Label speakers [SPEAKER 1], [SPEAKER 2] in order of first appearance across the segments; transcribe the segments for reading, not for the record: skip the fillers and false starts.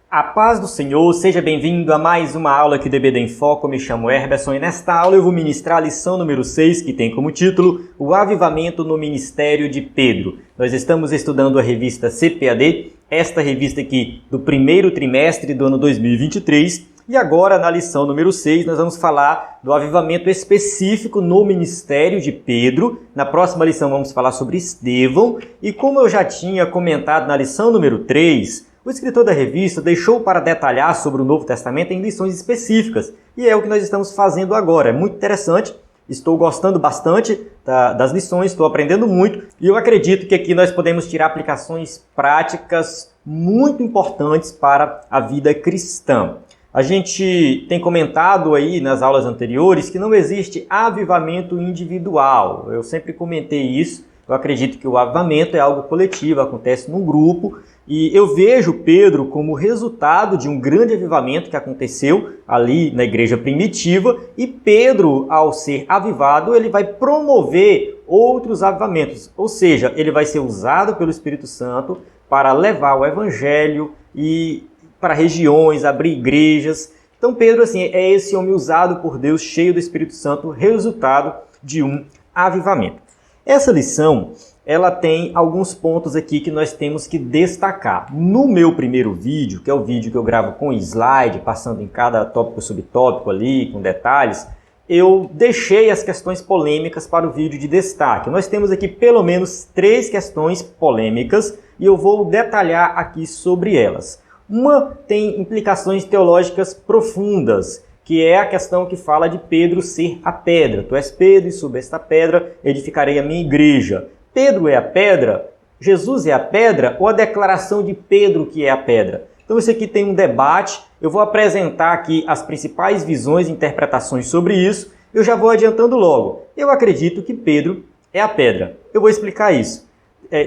[SPEAKER 1] A paz do Senhor, seja bem-vindo a mais uma aula aqui do EBD em Foco. Eu me chamo Herberson e nesta aula eu vou ministrar a lição número 6, que tem como título O Avivamento no Ministério de Pedro. Nós estamos estudando a revista CPAD, esta revista aqui do primeiro trimestre do ano 2023. E agora, na lição número 6, nós vamos falar do avivamento específico no ministério de Pedro. Na próxima lição vamos falar sobre Estevão. E como eu já tinha comentado na lição número 3, o escritor da revista deixou para detalhar sobre o Novo Testamento em lições específicas. E é o que nós estamos fazendo agora. É muito interessante. Estou gostando bastante das lições, estou aprendendo muito. E eu acredito que aqui nós podemos tirar aplicações práticas muito importantes para a vida cristã. A gente tem comentado aí nas aulas anteriores que não existe avivamento individual. Eu sempre comentei isso. Eu acredito que o avivamento é algo coletivo, acontece num grupo. E eu vejo Pedro como resultado de um grande avivamento que aconteceu ali na igreja primitiva. E Pedro, ao ser avivado, ele vai promover outros avivamentos. Ou seja, ele vai ser usado pelo Espírito Santo para levar o evangelho e para regiões, abrir igrejas. Então Pedro, assim, é esse homem usado por Deus, cheio do Espírito Santo, resultado de um avivamento. Essa lição, ela tem alguns pontos aqui que nós temos que destacar. No meu primeiro vídeo, que é o vídeo que eu gravo com slide, passando em cada tópico subtópico ali, com detalhes, eu deixei as questões polêmicas para o vídeo de destaque. Nós temos aqui pelo menos 3 questões polêmicas e eu vou detalhar aqui sobre elas. Uma tem implicações teológicas profundas, que é a questão que fala de Pedro ser a pedra. Tu és Pedro e sobre esta pedra edificarei a minha igreja. Pedro é a pedra? Jesus é a pedra? Ou a declaração de Pedro que é a pedra? Então isso aqui tem um debate. Eu vou apresentar aqui as principais visões e interpretações sobre isso. Eu já vou adiantando logo. Eu acredito que Pedro é a pedra. Eu vou explicar isso.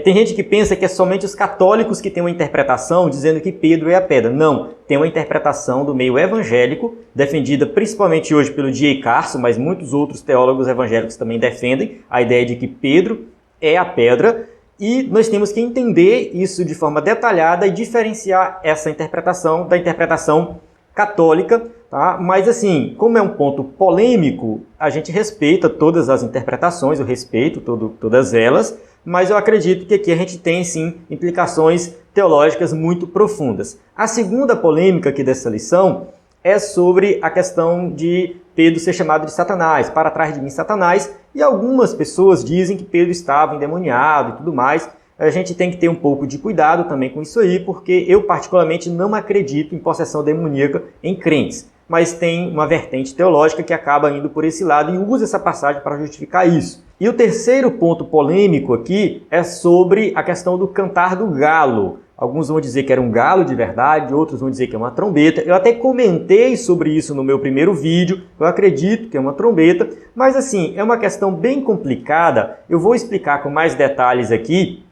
[SPEAKER 1] Tem gente que pensa que é somente os católicos que têm uma interpretação dizendo que Pedro é a pedra. Não, tem uma interpretação do meio evangélico, defendida principalmente hoje pelo D.A. Carson, mas muitos outros teólogos evangélicos também defendem a ideia de que Pedro é a pedra. E nós temos que entender isso de forma detalhada e diferenciar essa interpretação da interpretação católica. Tá? Mas assim, como é um ponto polêmico, a gente respeita todas as interpretações, eu respeito todas elas, mas eu acredito que aqui a gente tem, sim, implicações teológicas muito profundas. A segunda polêmica aqui dessa lição é sobre a questão de Pedro ser chamado de Satanás, para trás de mim, Satanás, e algumas pessoas dizem que Pedro estava endemoniado e tudo mais. A gente tem que ter um pouco de cuidado também com isso aí, porque eu particularmente não acredito em possessão demoníaca em crentes, mas tem uma vertente teológica que acaba indo por esse lado e usa essa passagem para justificar isso. E o terceiro ponto polêmico aqui é sobre a questão do cantar do galo. Alguns vão dizer que era um galo de verdade, outros vão dizer que é uma trombeta. Eu até comentei sobre isso no meu primeiro vídeo, eu acredito que é uma trombeta, mas assim, é uma questão bem complicada. Eu vou explicar com mais detalhes aqui.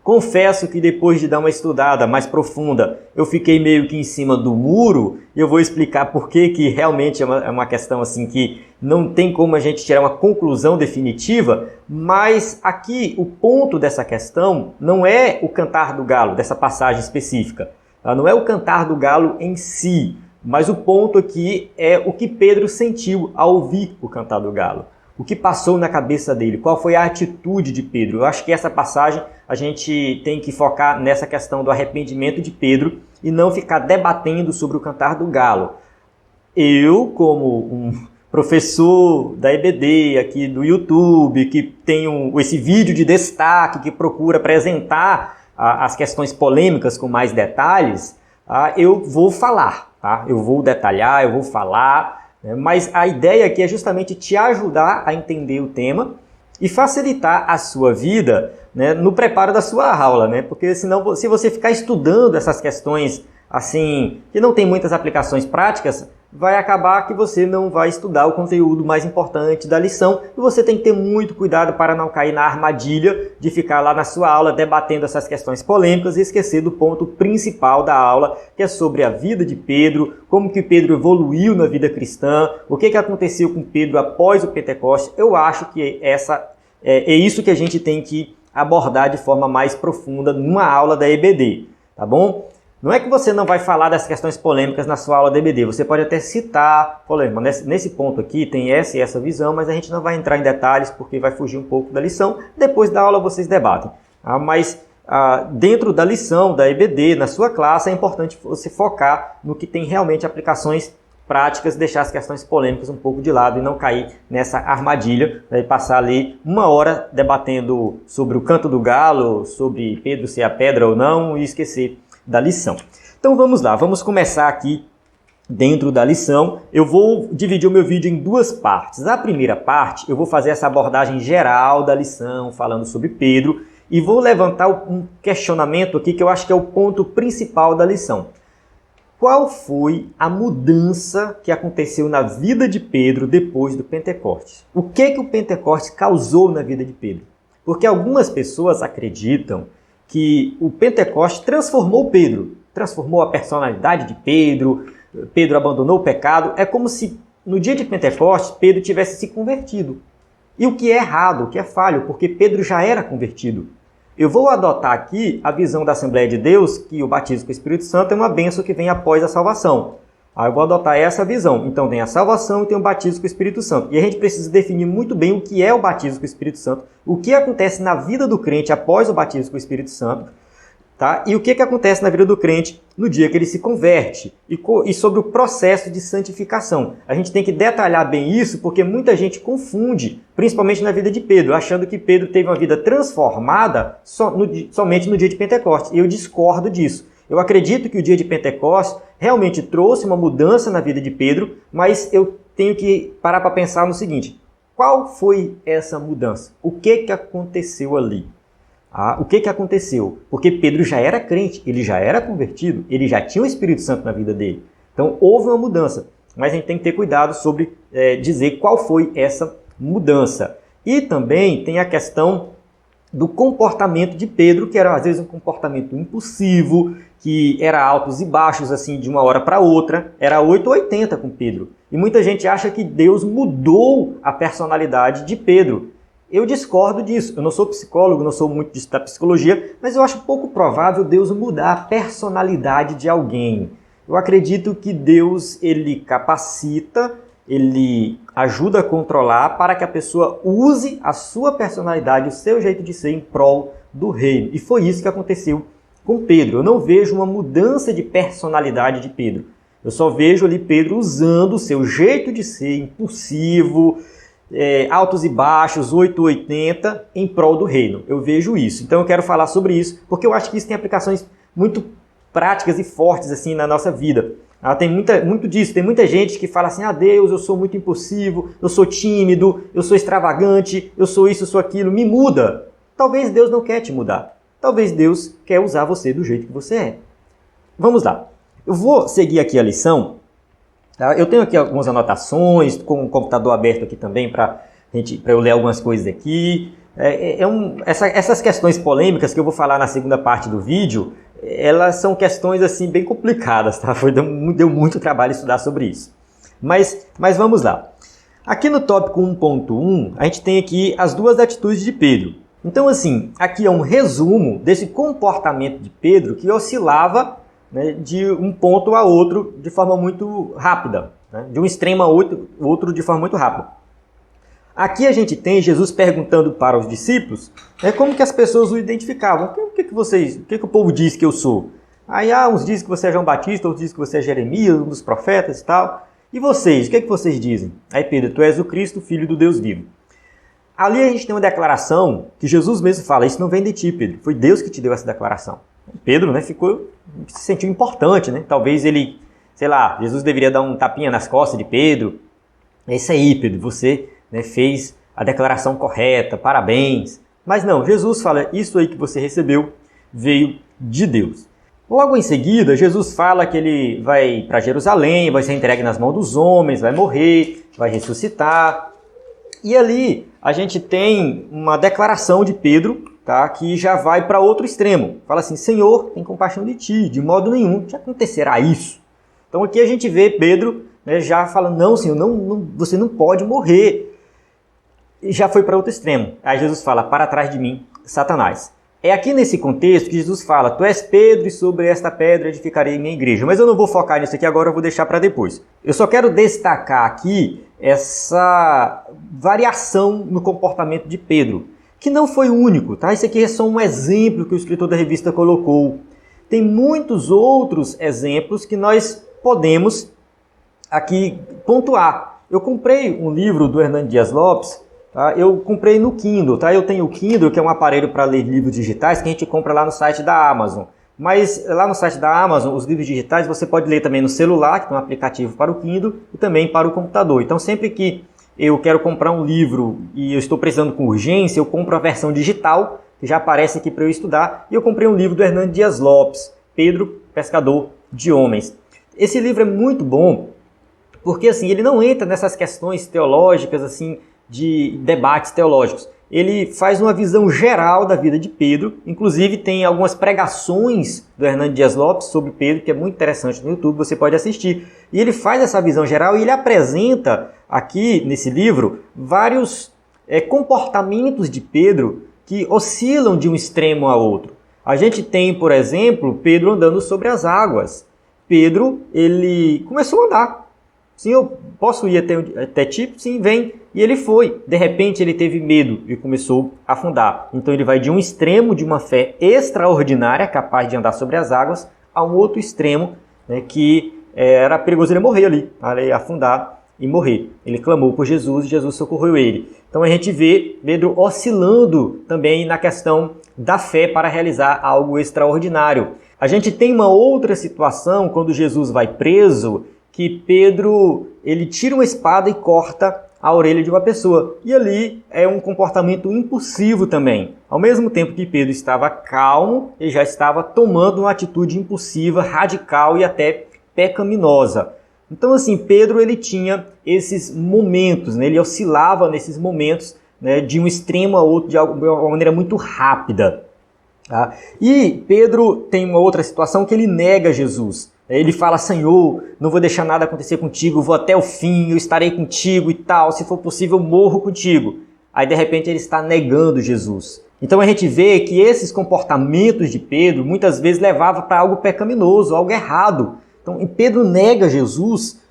[SPEAKER 1] Confesso que depois de dar uma estudada mais profunda, eu fiquei meio que em cima do muro e eu vou explicar por que realmente é uma questão assim que não tem como a gente tirar uma conclusão definitiva, mas aqui o ponto dessa questão não é o cantar do galo, dessa passagem específica, tá? Não é o cantar do galo em si, mas o ponto aqui é o que Pedro sentiu ao ouvir o cantar do galo. O que passou na cabeça dele? Qual foi a atitude de Pedro? Eu acho que essa passagem a gente tem que focar nessa questão do arrependimento de Pedro e não ficar debatendo sobre o cantar do galo. Eu, como um professor da EBD aqui do YouTube, que tem esse vídeo de destaque, que procura apresentar as questões polêmicas com mais detalhes, eu vou falar, tá? Eu vou detalhar, eu vou falar. Mas a ideia aqui é justamente te ajudar a entender o tema e facilitar a sua vida, né, no preparo da sua aula, né? Porque senão, se você ficar estudando essas questões assim, que não tem muitas aplicações práticas, vai acabar que você não vai estudar o conteúdo mais importante da lição e você tem que ter muito cuidado para não cair na armadilha de ficar lá na sua aula debatendo essas questões polêmicas e esquecer do ponto principal da aula, que é sobre a vida de Pedro, como que Pedro evoluiu na vida cristã, o que aconteceu com Pedro após o Pentecostes. Eu acho que é isso que a gente tem que abordar de forma mais profunda numa aula da EBD, tá bom? Não é que você não vai falar das questões polêmicas na sua aula de EBD, você pode até citar, polêmica, nesse ponto aqui tem essa e essa visão, mas a gente não vai entrar em detalhes porque vai fugir um pouco da lição, depois da aula vocês debatem. Mas dentro da lição, da EBD, na sua classe, é importante você focar no que tem realmente aplicações práticas, deixar as questões polêmicas um pouco de lado e não cair nessa armadilha, né, e passar ali 1 hora debatendo sobre o canto do galo, sobre Pedro ser a pedra ou não e esquecer da lição. Então vamos lá, vamos começar aqui dentro da lição. Eu vou dividir o meu vídeo em 2 partes. A primeira parte eu vou fazer essa abordagem geral da lição, falando sobre Pedro, e vou levantar um questionamento aqui que eu acho que é o ponto principal da lição. Qual foi a mudança que aconteceu na vida de Pedro depois do Pentecostes? O que o Pentecostes causou na vida de Pedro? Porque algumas pessoas acreditam que o Pentecostes transformou Pedro, transformou a personalidade de Pedro, Pedro abandonou o pecado. É como se no dia de Pentecostes Pedro tivesse se convertido. E o que é errado, o que é falho, porque Pedro já era convertido. Eu vou adotar aqui a visão da Assembleia de Deus, que o batismo com o Espírito Santo é uma bênção que vem após a salvação. Eu vou adotar essa visão. Então tem a salvação e tem o batismo com o Espírito Santo. E a gente precisa definir muito bem o que é o batismo com o Espírito Santo, o que acontece na vida do crente após o batismo com o Espírito Santo, tá? E o que acontece na vida do crente no dia que ele se converte, e sobre o processo de santificação. A gente tem que detalhar bem isso, porque muita gente confunde, principalmente na vida de Pedro, achando que Pedro teve uma vida transformada somente no dia de Pentecostes. E eu discordo disso. Eu acredito que o dia de Pentecostes realmente trouxe uma mudança na vida de Pedro, mas eu tenho que parar para pensar no seguinte: qual foi essa mudança? O que aconteceu ali? O que aconteceu? Porque Pedro já era crente, ele já era convertido, ele já tinha o Espírito Santo na vida dele. Então houve uma mudança, mas a gente tem que ter cuidado sobre dizer qual foi essa mudança. E também tem a questão do comportamento de Pedro, que era às vezes um comportamento impulsivo, que era altos e baixos assim de uma hora para outra, era 880 com Pedro. E muita gente acha que Deus mudou a personalidade de Pedro. Eu discordo disso. Eu não sou psicólogo, não sou muito da psicologia, mas eu acho pouco provável Deus mudar a personalidade de alguém. Eu acredito que Deus, ele capacita, ele ajuda a controlar para que a pessoa use a sua personalidade, o seu jeito de ser em prol do reino. E foi isso que aconteceu com Pedro. Eu não vejo uma mudança de personalidade de Pedro. Eu só vejo ali Pedro usando o seu jeito de ser impulsivo, altos e baixos, 880, em prol do reino. Eu vejo isso. Então eu quero falar sobre isso, porque eu acho que isso tem aplicações muito práticas e fortes assim na nossa vida. Tem muito disso. Tem muita gente que fala assim: Deus, eu sou muito impulsivo, eu sou tímido, eu sou extravagante, eu sou isso, eu sou aquilo, me muda. Talvez Deus não quer te mudar. Talvez Deus quer usar você do jeito que você é. Vamos lá. Eu vou seguir aqui a lição. Eu tenho aqui algumas anotações, com o computador aberto aqui também para eu ler algumas coisas aqui. Essas questões polêmicas que eu vou falar na segunda parte do vídeo, elas são questões assim bem complicadas, tá? Deu muito trabalho estudar sobre isso. Mas vamos lá. Aqui no tópico 1.1, a gente tem aqui as 2 atitudes de Pedro. Então assim, aqui é um resumo desse comportamento de Pedro que oscilava, né, de um ponto a outro de forma muito rápida, né, de um extremo a outro de forma muito rápida. Aqui a gente tem Jesus perguntando para os discípulos como que as pessoas o identificavam. O que o povo diz que eu sou? Aí uns dizem que você é João Batista, outros dizem que você é Jeremias, um dos profetas e tal. E vocês? O que vocês dizem? Aí Pedro: tu és o Cristo, filho do Deus vivo. Ali a gente tem uma declaração que Jesus mesmo fala: isso não vem de ti, Pedro. Foi Deus que te deu essa declaração. Pedro, né, se sentiu importante, né? Talvez ele, Jesus deveria dar um tapinha nas costas de Pedro. É isso aí, Pedro, você, né, fez a declaração correta, parabéns. Mas não, Jesus fala: isso aí que você recebeu veio de Deus. Logo em seguida, Jesus fala que ele vai para Jerusalém, vai ser entregue nas mãos dos homens, vai morrer, vai ressuscitar. E ali a gente tem uma declaração de Pedro, tá, que já vai para outro extremo. Fala assim: Senhor, tem compaixão de ti, de modo nenhum te acontecerá isso. Então aqui a gente vê Pedro, né, já falando: não, Senhor, você não pode morrer. E já foi para outro extremo. Aí Jesus fala: para trás de mim, Satanás. É aqui nesse contexto que Jesus fala: tu és Pedro e sobre esta pedra edificarei minha igreja. Mas eu não vou focar nisso aqui agora, eu vou deixar para depois. Eu só quero destacar aqui essa variação no comportamento de Pedro, que não foi o único, tá? Isso aqui é só um exemplo que o escritor da revista colocou. Tem muitos outros exemplos que nós podemos aqui pontuar. Eu comprei um livro do Hernando Dias Lopes, tá? Eu comprei no Kindle, tá? Eu tenho o Kindle, que é um aparelho para ler livros digitais que a gente compra lá no site da Amazon. Mas lá no site da Amazon, os livros digitais você pode ler também no celular, que tem um aplicativo para o Kindle, e também para o computador. Então sempre que eu quero comprar um livro e eu estou precisando com urgência, eu compro a versão digital, que já aparece aqui para eu estudar, e eu comprei um livro do Hernando Dias Lopes, Pedro, Pescador de Homens. Esse livro é muito bom, porque assim, ele não entra nessas questões teológicas, assim, de debates teológicos. Ele faz uma visão geral da vida de Pedro, inclusive tem algumas pregações do Hernando Dias Lopes sobre Pedro, que é muito interessante no YouTube, você pode assistir. E ele faz essa visão geral e ele apresenta aqui nesse livro vários comportamentos de Pedro que oscilam de um extremo a outro. A gente tem, por exemplo, Pedro andando sobre as águas. Pedro, ele começou a andar. Sim, eu posso ir até ti? Sim, vem. E ele foi. De repente ele teve medo e começou a afundar. Então ele vai de um extremo de uma fé extraordinária, capaz de andar sobre as águas, a um outro extremo, né, que era perigoso ele morrer ali, afundar e morrer. Ele clamou por Jesus e Jesus socorreu ele. Então a gente vê Pedro oscilando também na questão da fé para realizar algo extraordinário. A gente tem uma outra situação quando Jesus vai preso, que Pedro ele tira uma espada e corta a orelha de uma pessoa. E ali é um comportamento impulsivo também. Ao mesmo tempo que Pedro estava calmo, ele já estava tomando uma atitude impulsiva, radical e até pecaminosa. Então assim, Pedro ele tinha esses momentos, né? Ele oscilava nesses momentos, né, de um extremo a outro de uma maneira muito rápida. Tá? E Pedro tem uma outra situação que ele nega Jesus. Ele fala: Senhor, não vou deixar nada acontecer contigo, vou até o fim, eu estarei contigo e tal, se for possível eu morro contigo. Aí de repente ele está negando Jesus. Então a gente vê que esses comportamentos de Pedro muitas vezes levavam para algo pecaminoso, algo errado. Então Pedro nega Jesus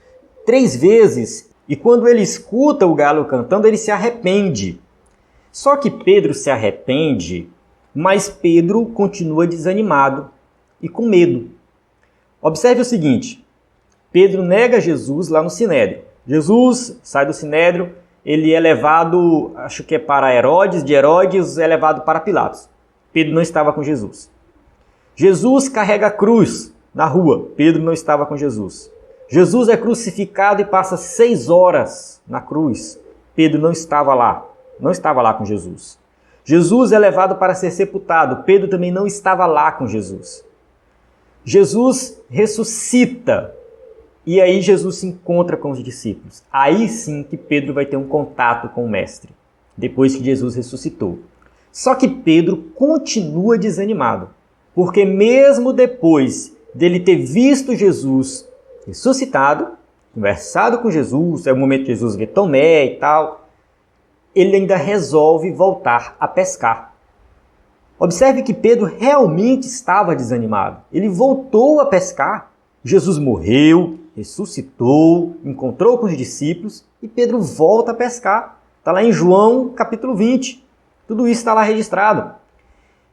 [SPEAKER 1] 3 vezes e quando ele escuta o galo cantando ele se arrepende. Só que Pedro se arrepende, mas Pedro continua desanimado e com medo. Observe o seguinte, Pedro nega Jesus lá no Sinédrio. Jesus sai do Sinédrio, ele é levado, acho que é para Herodes, de Herodes é levado para Pilatos. Pedro não estava com Jesus. Jesus carrega a cruz na rua, Pedro não estava com Jesus. Jesus é crucificado e passa 6 horas na cruz, Pedro não estava lá com Jesus. Jesus é levado para ser sepultado, Pedro também não estava lá com Jesus. Jesus ressuscita e aí Jesus se encontra com os discípulos. Aí sim que Pedro vai ter um contato com o Mestre, depois que Jesus ressuscitou. Só que Pedro continua desanimado, porque mesmo depois dele ter visto Jesus ressuscitado, conversado com Jesus, é o momento que Jesus vê Tomé e tal, ele ainda resolve voltar a pescar. Observe que Pedro realmente estava desanimado. Ele voltou a pescar. Jesus morreu, ressuscitou, encontrou com os discípulos e Pedro volta a pescar. Está lá em João capítulo 20. Tudo isso está lá registrado.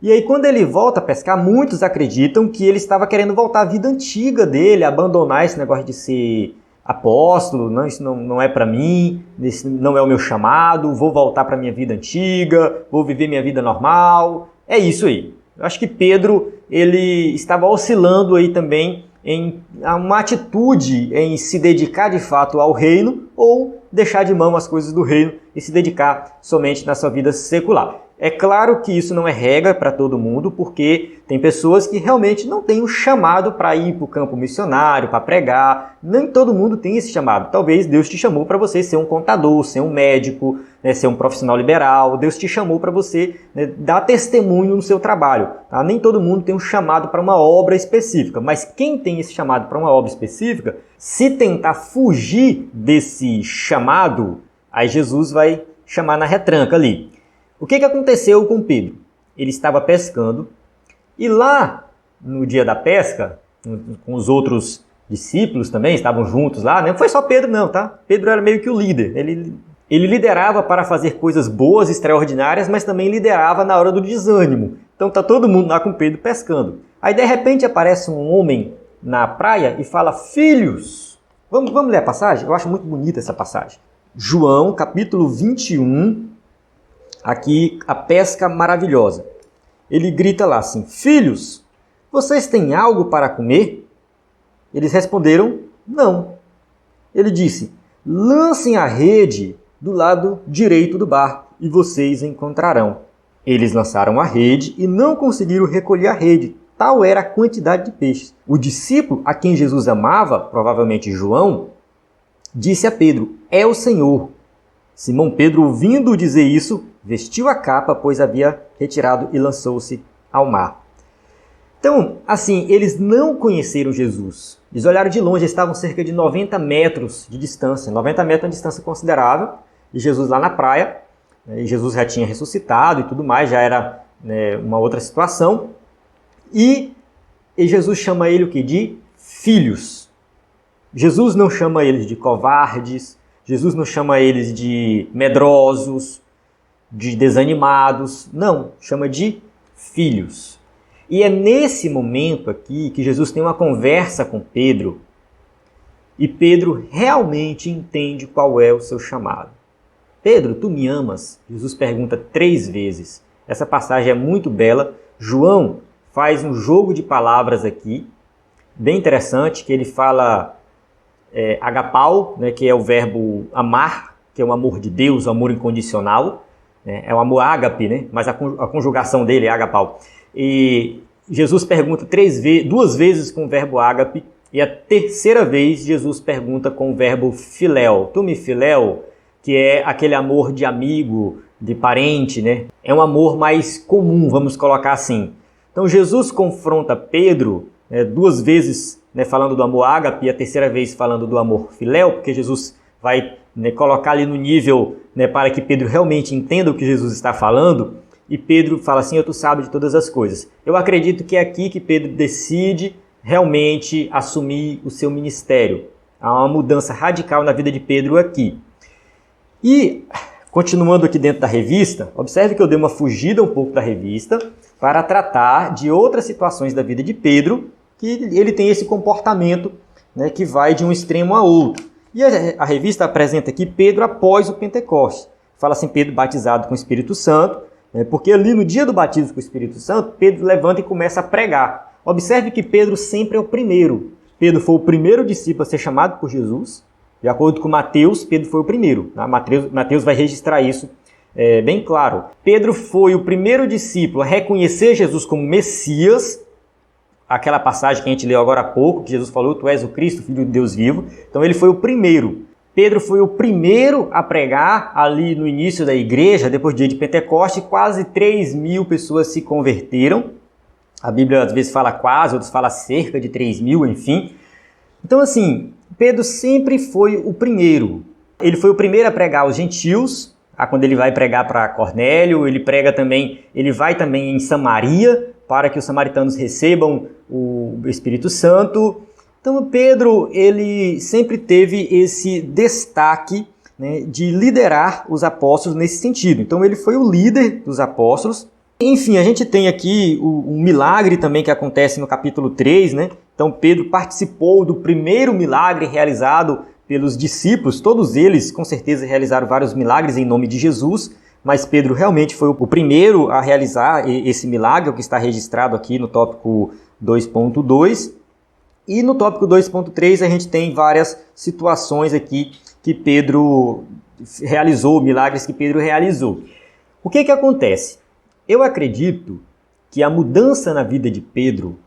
[SPEAKER 1] E aí quando ele volta a pescar, muitos acreditam que ele estava querendo voltar à vida antiga dele, abandonar esse negócio de ser apóstolo, não, isso não é para mim, esse não é o meu chamado, vou voltar para a minha vida antiga, vou viver minha vida normal. É isso aí. Eu acho que Pedro ele estava oscilando aí também em uma atitude em se dedicar de fato ao reino ou deixar de mão as coisas do reino e se dedicar somente na sua vida secular. É claro que isso não é regra para todo mundo, porque tem pessoas que realmente não têm o chamado para ir para o campo missionário, para pregar. Nem todo mundo tem esse chamado. Talvez Deus te chamou para você ser um contador, ser um médico, né, ser um profissional liberal. Deus te chamou para você, né, dar testemunho no seu trabalho. Tá? Nem todo mundo tem um chamado para uma obra específica, mas quem tem esse chamado para uma obra específica, se tentar fugir desse chamado, aí Jesus vai chamar na retranca ali. O que aconteceu com Pedro? ele estava pescando, e lá no dia da pesca, com os outros discípulos também, estavam juntos lá, não foi só Pedro não, tá? Pedro era meio que o líder, ele liderava para fazer coisas boas, extraordinárias, mas também liderava na hora do desânimo. Então tá todo mundo lá com Pedro pescando. Aí de repente aparece um homem na praia e fala: filhos, vamos ler a passagem? Eu acho muito bonita essa passagem. João, capítulo 21, aqui a pesca maravilhosa. Ele grita lá assim: filhos, vocês têm algo para comer? Eles responderam: não. Ele disse: lancem a rede do lado direito do barco e vocês encontrarão. Eles lançaram a rede e não conseguiram recolher a rede. Tal era a quantidade de peixes. O discípulo a quem Jesus amava, provavelmente João, disse a Pedro: é o Senhor. Simão Pedro, ouvindo dizer isso, vestiu a capa, pois havia retirado, e lançou-se ao mar. Então, assim, eles não conheceram Jesus. Eles olharam de longe, estavam cerca de 90 metros de distância. 90 metros é uma distância considerável. E Jesus lá na praia, e Jesus já tinha ressuscitado e tudo mais, já era, né, uma outra situação. E Jesus chama ele o quê? De filhos. Jesus não chama eles de covardes, Jesus não chama eles de medrosos, de desanimados, não, chama de filhos. E é nesse momento aqui que Jesus tem uma conversa com Pedro e Pedro realmente entende qual é o seu chamado. Pedro, tu me amas? Jesus pergunta 3 vezes. Essa passagem é muito bela. João faz um jogo de palavras aqui, bem interessante, que ele fala agapau, né, que é o verbo amar, que é o amor de Deus, o amor incondicional. É o amor ágape, né? Mas a conjugação dele é agapau. E Jesus pergunta 2 vezes com o verbo ágape, e a 3ª vez Jesus pergunta com o verbo filéu. Tu me filéu, que é aquele amor de amigo, de parente, né? É um amor mais comum, vamos colocar assim. Então Jesus confronta Pedro 2 vezes, né, falando do amor ágape, e a 3ª vez falando do amor filéu, porque Jesus vai, né, colocar ali no nível, né, para que Pedro realmente entenda o que Jesus está falando. E Pedro fala assim: tu sabe de todas as coisas. Eu acredito que é aqui que Pedro decide realmente assumir o seu ministério. Há uma mudança radical na vida de Pedro aqui. E, continuando aqui dentro da revista, observe que eu dei uma fugida um pouco da revista para tratar de outras situações da vida de Pedro, que ele tem esse comportamento, né, que vai de um extremo a outro. E a revista apresenta aqui Pedro após o Pentecostes. Fala assim: Pedro batizado com o Espírito Santo, porque ali no dia do batismo com o Espírito Santo, Pedro levanta e começa a pregar. Observe que Pedro sempre é o primeiro. Pedro foi o primeiro discípulo a ser chamado por Jesus. De acordo com Mateus, Pedro foi o primeiro. Tá? Mateus vai registrar isso bem claro. Pedro foi o primeiro discípulo a reconhecer Jesus como Messias. Aquela passagem que a gente leu agora há pouco, que Jesus falou: tu és o Cristo, Filho de Deus vivo. Então ele foi o primeiro. Pedro foi o primeiro a pregar ali no início da igreja, depois do dia de Pentecostes. Quase 3.000 pessoas se converteram. A Bíblia às vezes fala quase, outros fala cerca de 3.000, enfim. Então assim, Pedro sempre foi o primeiro. Ele foi o primeiro a pregar aos gentios. Quando ele vai pregar para Cornélio, ele vai também em Samaria, para que os samaritanos recebam o Espírito Santo. Então Pedro, ele sempre teve esse destaque, né, de liderar os apóstolos nesse sentido. Então ele foi o líder dos apóstolos. Enfim, a gente tem aqui um milagre também que acontece no capítulo 3, né? Então Pedro participou do primeiro milagre realizado pelos discípulos. Todos eles, com certeza, realizaram vários milagres em nome de Jesus, mas Pedro realmente foi o primeiro a realizar esse milagre, o que está registrado aqui no tópico 2.2. E no tópico 2.3 a gente tem várias situações aqui que Pedro realizou, milagres que Pedro realizou. O que acontece? Eu acredito que a mudança na vida de Pedro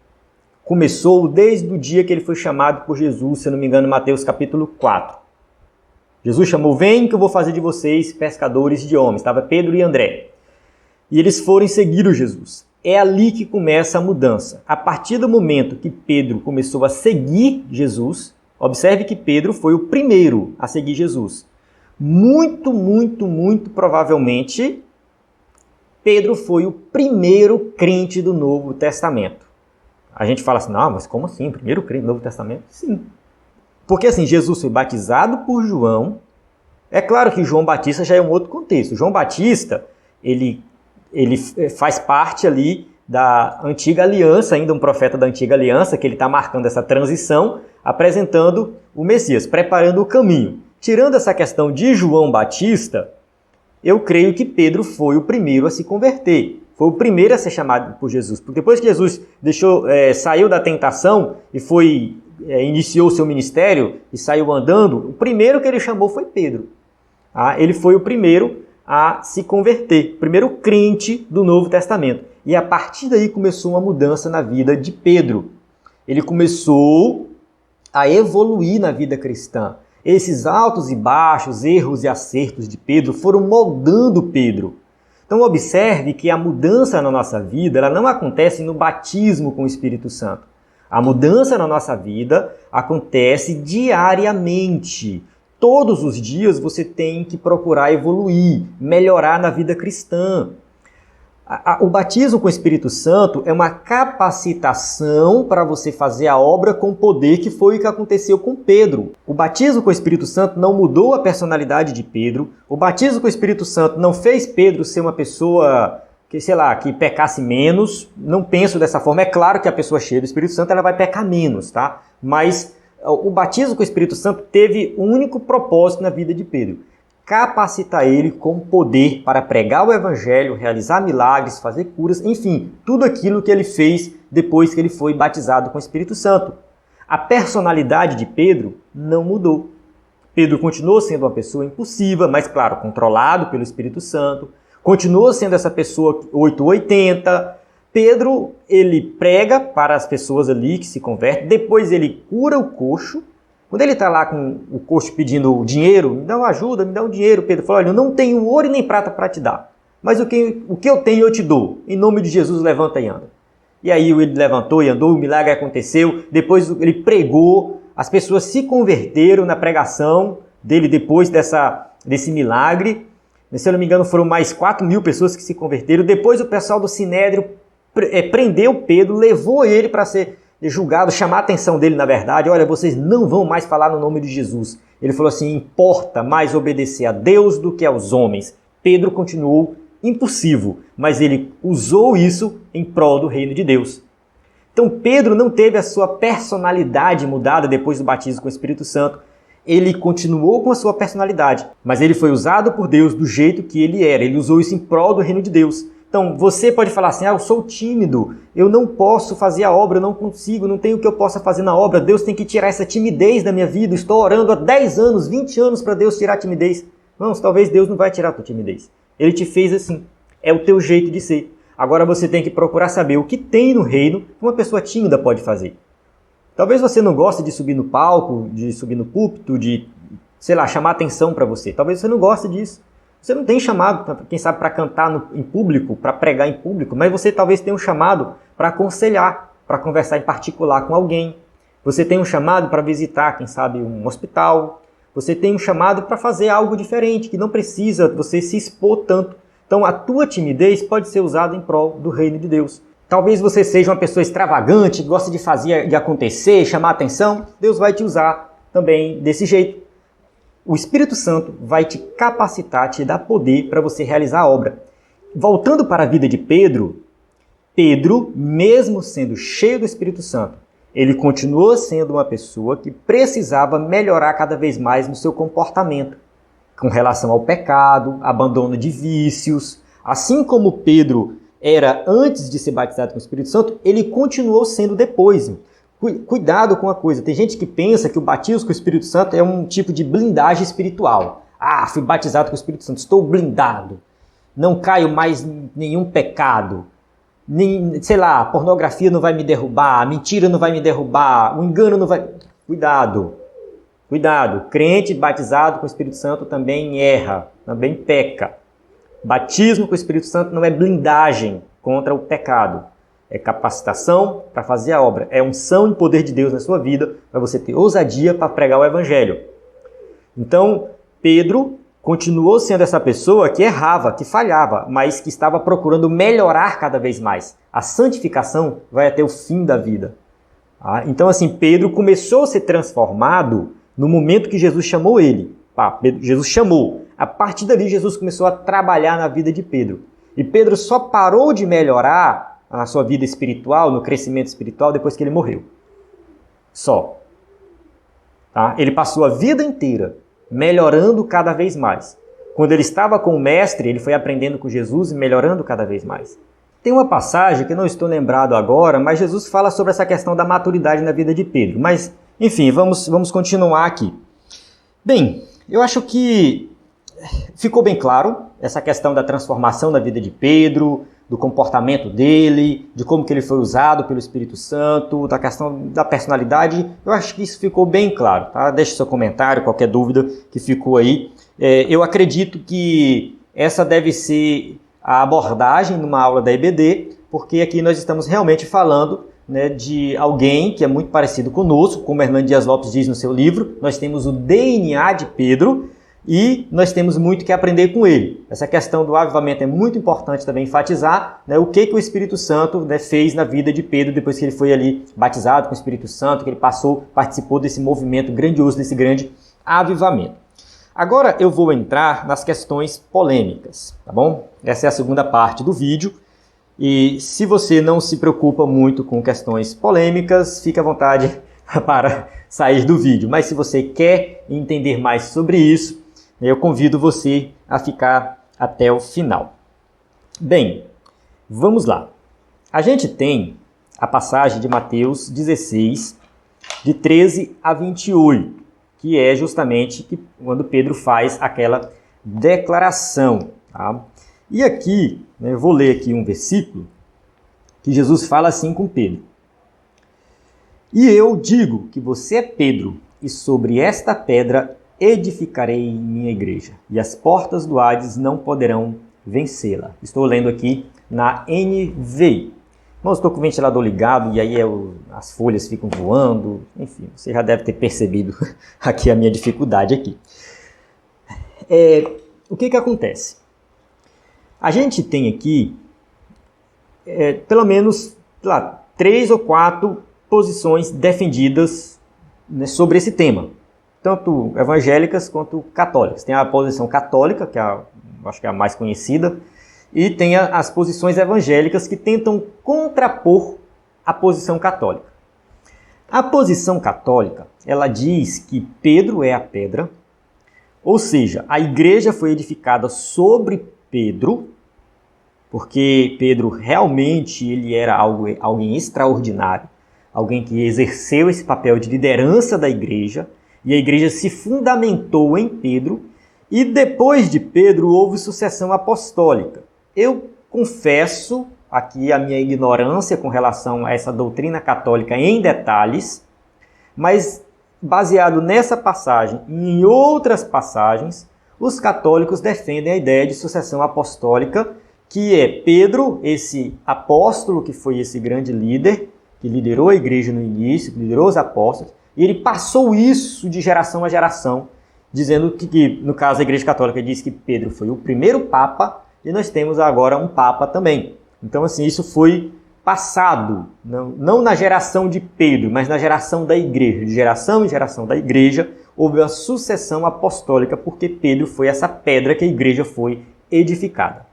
[SPEAKER 1] começou desde o dia que ele foi chamado por Jesus, se não me engano, Mateus capítulo 4. Jesus chamou: vem que eu vou fazer de vocês pescadores de homens. Estava Pedro e André. E eles foram seguir o Jesus. É ali que começa a mudança. A partir do momento que Pedro começou a seguir Jesus, observe que Pedro foi o primeiro a seguir Jesus. Muito provavelmente, Pedro foi o primeiro crente do Novo Testamento. A gente fala assim, não, mas como assim? Primeiro crente do Novo Testamento? Sim. Porque assim, Jesus foi batizado por João. É claro que João Batista já é um outro contexto. João Batista, ele faz parte ali da antiga aliança, ainda um profeta da antiga aliança, que ele está marcando essa transição, apresentando o Messias, preparando o caminho. Tirando essa questão de João Batista, eu creio que Pedro foi o primeiro a se converter. Foi o primeiro a ser chamado por Jesus. Porque depois que Jesus saiu da tentação e iniciou o seu ministério e saiu andando, o primeiro que ele chamou foi Pedro. Ele foi o primeiro a se converter, o primeiro crente do Novo Testamento. E a partir daí começou uma mudança na vida de Pedro. Ele começou a evoluir na vida cristã. Esses altos e baixos, erros e acertos de Pedro foram moldando Pedro. Então observe que a mudança na nossa vida ela não acontece no batismo com o Espírito Santo. A mudança na nossa vida acontece diariamente. Todos os dias você tem que procurar evoluir, melhorar na vida cristã. O batismo com o Espírito Santo é uma capacitação para você fazer a obra com poder, que foi o que aconteceu com Pedro. O batismo com o Espírito Santo não mudou a personalidade de Pedro. O batismo com o Espírito Santo não fez Pedro ser uma pessoa que pecasse menos. Não penso dessa forma. É claro que a pessoa cheia do Espírito Santo ela vai pecar menos, tá? Mas o batismo com o Espírito Santo teve um único propósito na vida de Pedro: capacitar ele com poder para pregar o evangelho, realizar milagres, fazer curas, enfim, tudo aquilo que ele fez depois que ele foi batizado com o Espírito Santo. A personalidade de Pedro não mudou. Pedro continuou sendo uma pessoa impulsiva, mas claro, controlado pelo Espírito Santo. Continuou sendo essa pessoa 880. Pedro, ele prega para as pessoas ali que se convertem, depois ele cura o coxo. Quando ele está lá com o coxo pedindo dinheiro, me dá uma ajuda, me dá um dinheiro, Pedro falou, olha, eu não tenho ouro e nem prata para te dar, mas o que eu tenho eu te dou. Em nome de Jesus, levanta e anda. E aí ele levantou e andou, o milagre aconteceu, depois ele pregou, as pessoas se converteram na pregação dele depois desse milagre. Se eu não me engano, foram mais 4.000 pessoas que se converteram. Depois o pessoal do Sinédrio prendeu Pedro, levou ele para ser julgado, chamar a atenção dele, na verdade. Olha, vocês não vão mais falar no nome de Jesus. Ele falou assim, importa mais obedecer a Deus do que aos homens. Pedro continuou impulsivo, mas ele usou isso em prol do reino de Deus. Então Pedro não teve a sua personalidade mudada depois do batismo com o Espírito Santo. Ele continuou com a sua personalidade, mas ele foi usado por Deus do jeito que ele era. Ele usou isso em prol do reino de Deus. Então, você pode falar assim, eu sou tímido, eu não posso fazer a obra, eu não consigo, não tenho o que eu possa fazer na obra, Deus tem que tirar essa timidez da minha vida, estou orando há 10 anos, 20 anos para Deus tirar a timidez. Não, talvez Deus não vai tirar a tua timidez. Ele te fez assim, é o teu jeito de ser. Agora você tem que procurar saber o que tem no reino que uma pessoa tímida pode fazer. Talvez você não goste de subir no palco, de subir no púlpito, de, chamar atenção para você. Talvez você não goste disso. Você não tem chamado, quem sabe, para cantar em público, para pregar em público, mas você talvez tenha um chamado para aconselhar, para conversar em particular com alguém. Você tem um chamado para visitar, quem sabe, um hospital. Você tem um chamado para fazer algo diferente, que não precisa você se expor tanto. Então a tua timidez pode ser usada em prol do reino de Deus. Talvez você seja uma pessoa extravagante, gosta de fazer, de acontecer, chamar atenção. Deus vai te usar também desse jeito. O Espírito Santo vai te capacitar, te dar poder para você realizar a obra. Voltando para a vida de Pedro, mesmo sendo cheio do Espírito Santo, ele continuou sendo uma pessoa que precisava melhorar cada vez mais no seu comportamento, com relação ao pecado, abandono de vícios. Assim como Pedro era antes de ser batizado com o Espírito Santo, ele continuou sendo depois. Cuidado com a coisa. Tem gente que pensa que o batismo com o Espírito Santo é um tipo de blindagem espiritual. Fui batizado com o Espírito Santo, estou blindado. Não caio mais em nenhum pecado. Pornografia não vai me derrubar, mentira não vai me derrubar, o engano não vai... Cuidado. Crente batizado com o Espírito Santo também erra, também peca. Batismo com o Espírito Santo não é blindagem contra o pecado. É capacitação para fazer a obra. É unção e poder de Deus na sua vida para você ter ousadia para pregar o Evangelho. Então, Pedro continuou sendo essa pessoa que errava, que falhava, mas que estava procurando melhorar cada vez mais. A santificação vai até o fim da vida. Tá? Então, assim, Pedro começou a ser transformado no momento que Jesus chamou ele. Jesus chamou. A partir dali, Jesus começou a trabalhar na vida de Pedro. E Pedro só parou de melhorar a sua vida espiritual, no crescimento espiritual, depois que ele morreu. Só. Tá? Ele passou a vida inteira melhorando cada vez mais. Quando ele estava com o mestre, ele foi aprendendo com Jesus e melhorando cada vez mais. Tem uma passagem que eu não estou lembrado agora, mas Jesus fala sobre essa questão da maturidade na vida de Pedro. Mas, enfim, vamos continuar aqui. Bem, eu acho que ficou bem claro essa questão da transformação na vida de Pedro, do comportamento dele, de como que ele foi usado pelo Espírito Santo, da questão da personalidade. Eu acho que isso ficou bem claro, tá? Deixe seu comentário, qualquer dúvida que ficou aí. Eu acredito que essa deve ser a abordagem numa aula da EBD, porque aqui nós estamos realmente falando, né, de alguém que é muito parecido conosco, como Hernando Dias Lopes diz no seu livro. Nós temos o DNA de Pedro, e nós temos muito que aprender com ele. Essa questão do avivamento é muito importante também enfatizar, né, o que o Espírito Santo, né, fez na vida de Pedro depois que ele foi ali batizado com o Espírito Santo, que ele participou desse movimento grandioso, desse grande avivamento. Agora eu vou entrar nas questões polêmicas, tá bom? Essa é a segunda parte do vídeo. E se você não se preocupa muito com questões polêmicas, fique à vontade para sair do vídeo. Mas se você quer entender mais sobre isso, eu convido você a ficar até o final. Bem, vamos lá. A gente tem a passagem de Mateus 16, de 13 a 28, que é justamente quando Pedro faz aquela declaração. Tá? E aqui, eu vou ler aqui um versículo que Jesus fala assim com Pedro. E eu digo que você é Pedro, e sobre esta pedra edificarei minha igreja, e as portas do Hades não poderão vencê-la. Estou lendo aqui na NVI. Não estou com o ventilador ligado, e aí as folhas ficam voando. Enfim, você já deve ter percebido aqui a minha dificuldade aqui. O que acontece? A gente tem aqui, pelo menos, 3 ou 4 posições defendidas, né, sobre esse tema. Tanto evangélicas quanto católicas. Tem a posição católica, que acho que é a mais conhecida, e tem as posições evangélicas que tentam contrapor a posição católica. A posição católica, ela diz que Pedro é a pedra, ou seja, a igreja foi edificada sobre Pedro, porque Pedro realmente ele era alguém extraordinário, alguém que exerceu esse papel de liderança da igreja, e a igreja se fundamentou em Pedro, e depois de Pedro houve sucessão apostólica. Eu confesso aqui a minha ignorância com relação a essa doutrina católica em detalhes, mas baseado nessa passagem e em outras passagens, os católicos defendem a ideia de sucessão apostólica, que é Pedro, esse apóstolo que foi esse grande líder, que liderou a igreja no início, que liderou os apóstolos, e ele passou isso de geração a geração, dizendo que no caso a Igreja Católica diz que Pedro foi o primeiro Papa, e nós temos agora um Papa também. Então, assim, isso foi passado, não na geração de Pedro, mas na geração da igreja. De geração em geração da igreja, houve uma sucessão apostólica, porque Pedro foi essa pedra que a igreja foi edificada.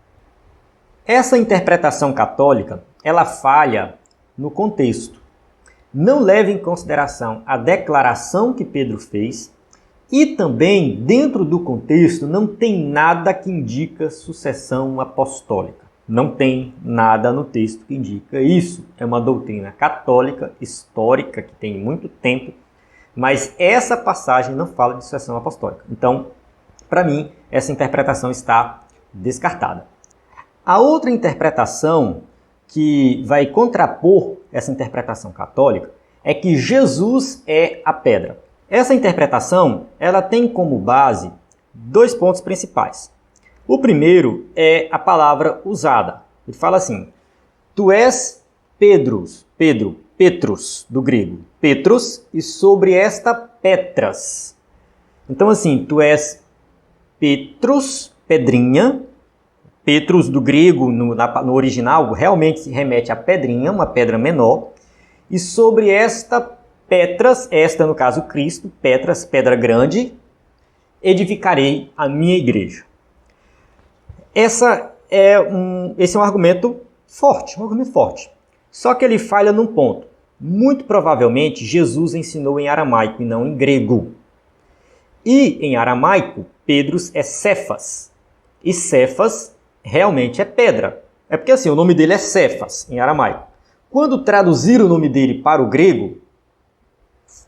[SPEAKER 1] Essa interpretação católica, ela falha no contexto. Não leva em consideração a declaração que Pedro fez e também, dentro do contexto, não tem nada que indica sucessão apostólica. Não tem nada no texto que indica isso. É uma doutrina católica, histórica, que tem muito tempo, mas essa passagem não fala de sucessão apostólica. Então, para mim, essa interpretação está descartada. A outra interpretação que vai contrapor essa interpretação católica é que Jesus é a pedra. Essa interpretação, ela tem como base 2 pontos principais. O primeiro é a palavra usada. Ele fala assim: tu és Petros, do grego, Petros, e sobre esta Petras. Então assim, tu és Petrus, pedrinha. Petrus do grego, no original, realmente remete a pedrinha, uma pedra menor. E sobre esta Petras, esta no caso Cristo, Petras, pedra grande, edificarei a minha igreja. Esse é um argumento forte, Só que ele falha num ponto. Muito provavelmente Jesus ensinou em aramaico e não em grego. E em aramaico, Pedros é Cefas. E Cefas realmente é pedra. É porque assim, o nome dele é Cefas em aramaico. Quando traduzir o nome dele para o grego,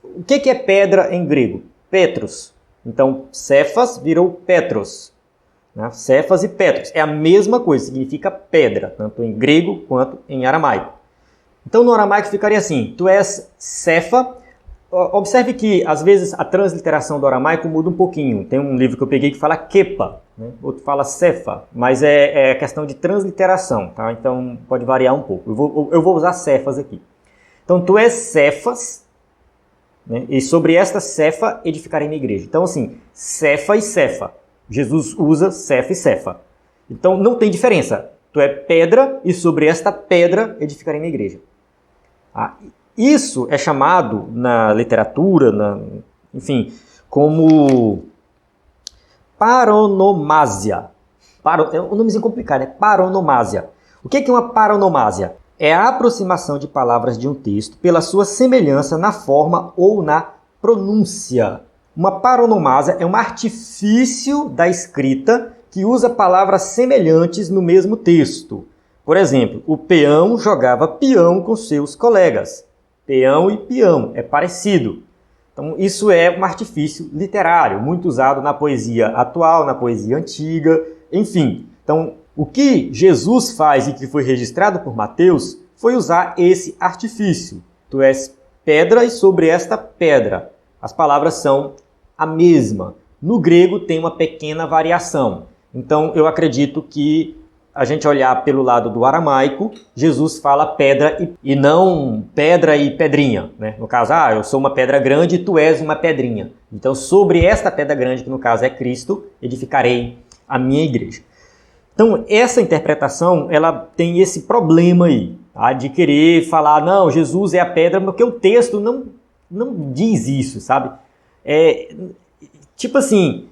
[SPEAKER 1] o que é pedra em grego? Petros. Então, Cefas virou Petros. Né? Cefas e Petros. É a mesma coisa, significa pedra, tanto em grego quanto em aramaico. Então, no aramaico ficaria assim, tu és Cefa. Observe que, às vezes, a transliteração do aramaico muda um pouquinho. Tem um livro que eu peguei que fala Kepa, né? Outro fala Cefa, mas é questão de transliteração, tá? Então, pode variar um pouco. Eu vou usar Cefas aqui. Então, tu és Cefas, né? E sobre esta Cefa edificarei minha igreja. Então, assim, Cefa e Cefa. Jesus usa Cefa e Cefa. Então, não tem diferença. Tu é pedra e sobre esta pedra edificarei minha igreja. Isso é chamado na literatura, enfim, como paronomásia. É um nomezinho complicado, é paronomásia. O que é uma paronomásia? É a aproximação de palavras de um texto pela sua semelhança na forma ou na pronúncia. Uma paronomásia é um artifício da escrita que usa palavras semelhantes no mesmo texto. Por exemplo, o peão jogava peão com seus colegas. Peão e peão, é parecido. Então, isso é um artifício literário, muito usado na poesia atual, na poesia antiga, enfim. Então, o que Jesus faz e que foi registrado por Mateus foi usar esse artifício. Tu és pedra e sobre esta pedra. As palavras são a mesma. No grego tem uma pequena variação. Então, eu acredito que a gente olhar pelo lado do aramaico, Jesus fala pedra e não pedra e pedrinha, né? No caso, eu sou uma pedra grande e tu és uma pedrinha. Então, sobre esta pedra grande, que no caso é Cristo, edificarei a minha igreja. Então, essa interpretação, ela tem esse problema aí, tá? De querer falar, não, Jesus é a pedra, porque o texto não diz isso, sabe? Tipo assim,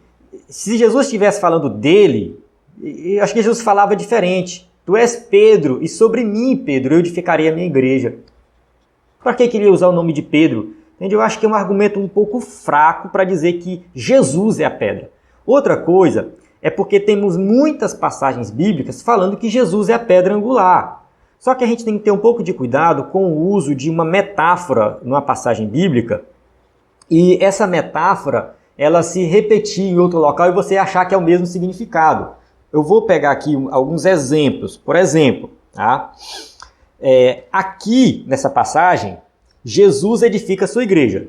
[SPEAKER 1] se Jesus estivesse falando dele, eu acho que Jesus falava diferente. Tu és Pedro, e sobre mim, Pedro, eu edificarei a minha igreja. Para que ele ia usar o nome de Pedro? Entende? Eu acho que é um argumento um pouco fraco para dizer que Jesus é a pedra. Outra coisa é porque temos muitas passagens bíblicas falando que Jesus é a pedra angular. Só que a gente tem que ter um pouco de cuidado com o uso de uma metáfora numa passagem bíblica e essa metáfora ela se repetir em outro local e você achar que é o mesmo significado. Eu vou pegar aqui alguns exemplos. Por exemplo, tá? Aqui nessa passagem, Jesus edifica a sua igreja.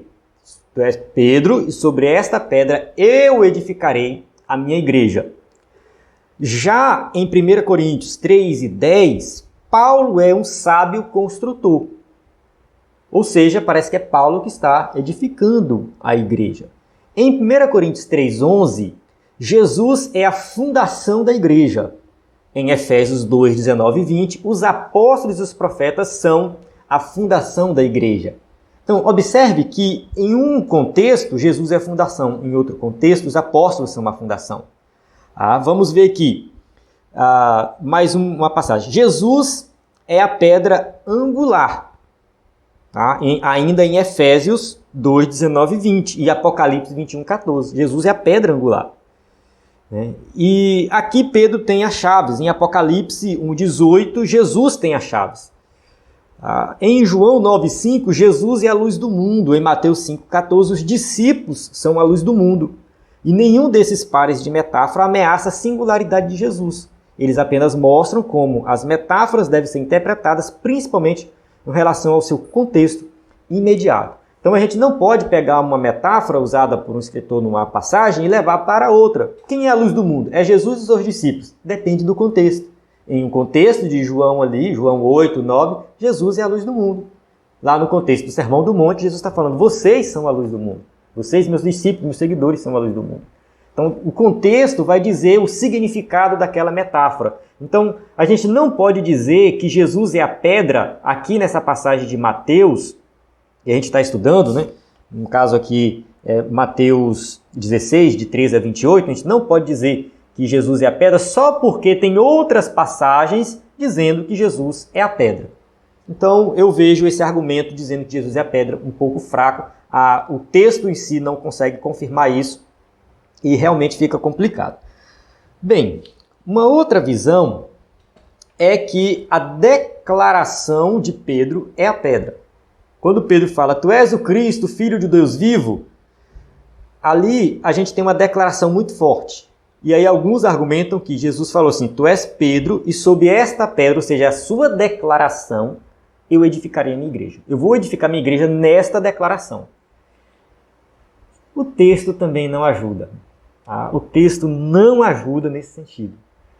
[SPEAKER 1] Tu és Pedro, e sobre esta pedra eu edificarei a minha igreja. Já em 1 Coríntios 3:10, Paulo é um sábio construtor. Ou seja, parece que é Paulo que está edificando a igreja. Em 1 Coríntios 3:11, Jesus é a fundação da igreja. Em Efésios 2:19 e 20, os apóstolos e os profetas são a fundação da igreja. Então, observe que em um contexto, Jesus é a fundação. Em outro contexto, os apóstolos são a fundação. Vamos ver aqui mais uma passagem. Jesus é a pedra angular. Ainda em Efésios 2:19 e 20 e Apocalipse 21:14. Jesus é a pedra angular. E aqui Pedro tem as chaves. Em Apocalipse 1:18, Jesus tem as chaves. Em João 9:5, Jesus é a luz do mundo. Em Mateus 5:14, os discípulos são a luz do mundo. E nenhum desses pares de metáfora ameaça a singularidade de Jesus. Eles apenas mostram como as metáforas devem ser interpretadas principalmente em relação ao seu contexto imediato. Então a gente não pode pegar uma metáfora usada por um escritor numa passagem e levar para outra. Quem é a luz do mundo? É Jesus e seus discípulos? Depende do contexto. Em um contexto de João ali, João 8, 9, Jesus é a luz do mundo. Lá no contexto do Sermão do Monte, Jesus está falando, vocês são a luz do mundo. Vocês, meus discípulos, meus seguidores, são a luz do mundo. Então, o contexto vai dizer o significado daquela metáfora. Então, a gente não pode dizer que Jesus é a pedra aqui nessa passagem de Mateus, que a gente está estudando, né? No caso aqui, Mateus 16, de 13 a 28, a gente não pode dizer que Jesus é a pedra só porque tem outras passagens dizendo que Jesus é a pedra. Então, eu vejo esse argumento dizendo que Jesus é a pedra um pouco fraco. O texto em si não consegue confirmar isso e realmente fica complicado. Bem, uma outra visão é que a declaração de Pedro é a pedra. Quando Pedro fala, tu és o Cristo, filho de Deus vivo, ali a gente tem uma declaração muito forte. E aí alguns argumentam que Jesus falou assim, tu és Pedro e sob esta pedra, ou seja, a sua declaração, eu edificarei a minha igreja. Eu vou edificar a minha igreja nesta declaração. O texto também não ajuda. Tá? O texto não ajuda nesse sentido.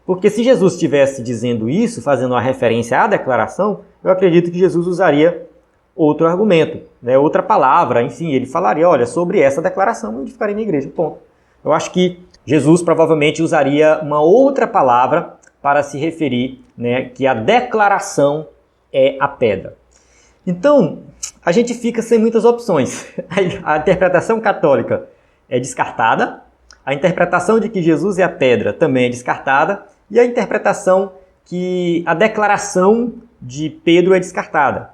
[SPEAKER 1] Porque se Jesus estivesse dizendo isso, fazendo uma referência à declaração, eu acredito que Jesus usaria outro argumento, né? Outra palavra, enfim, ele falaria, olha, sobre essa declaração eu edificarei minha igreja, ponto. Eu acho que Jesus provavelmente usaria uma outra palavra para se referir, né, que a declaração é a pedra. Então, a gente fica sem muitas opções. A interpretação católica é descartada, a interpretação de que Jesus é a pedra também é descartada, e a interpretação que a declaração de Pedro é descartada.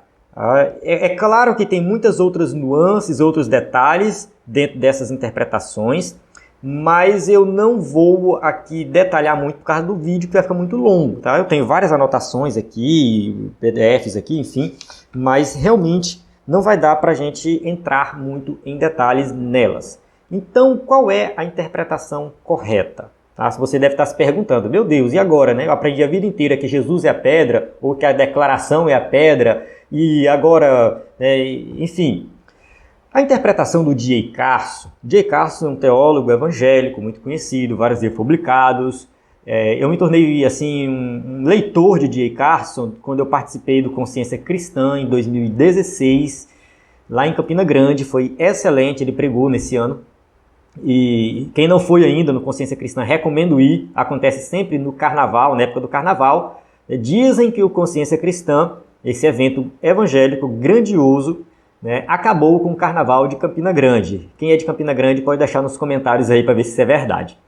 [SPEAKER 1] É claro que tem muitas outras nuances, outros detalhes dentro dessas interpretações, mas eu não vou aqui detalhar muito por causa do vídeo, que vai ficar muito longo, tá? Eu tenho várias anotações aqui, PDFs aqui, enfim, mas realmente não vai dar para a gente entrar muito em detalhes nelas. Então, qual é a interpretação correta? Tá? Você deve estar se perguntando, meu Deus, e agora, né? Eu aprendi a vida inteira que Jesus é a pedra, ou que a declaração é a pedra, e agora, enfim... A interpretação do D.A. Carson. D.A. Carson é um teólogo evangélico muito conhecido, vários livros publicados. Eu me tornei assim, um leitor de D.A. Carson quando eu participei do Consciência Cristã em 2016, lá em Campina Grande. Foi excelente, ele pregou nesse ano. E quem não foi ainda no Consciência Cristã, recomendo ir. Acontece sempre no Carnaval, na época do Carnaval. Dizem que o Consciência Cristã, esse evento evangélico grandioso, né, acabou com o Carnaval de Campina Grande. Quem é de Campina Grande pode deixar nos comentários aí para ver se isso é verdade.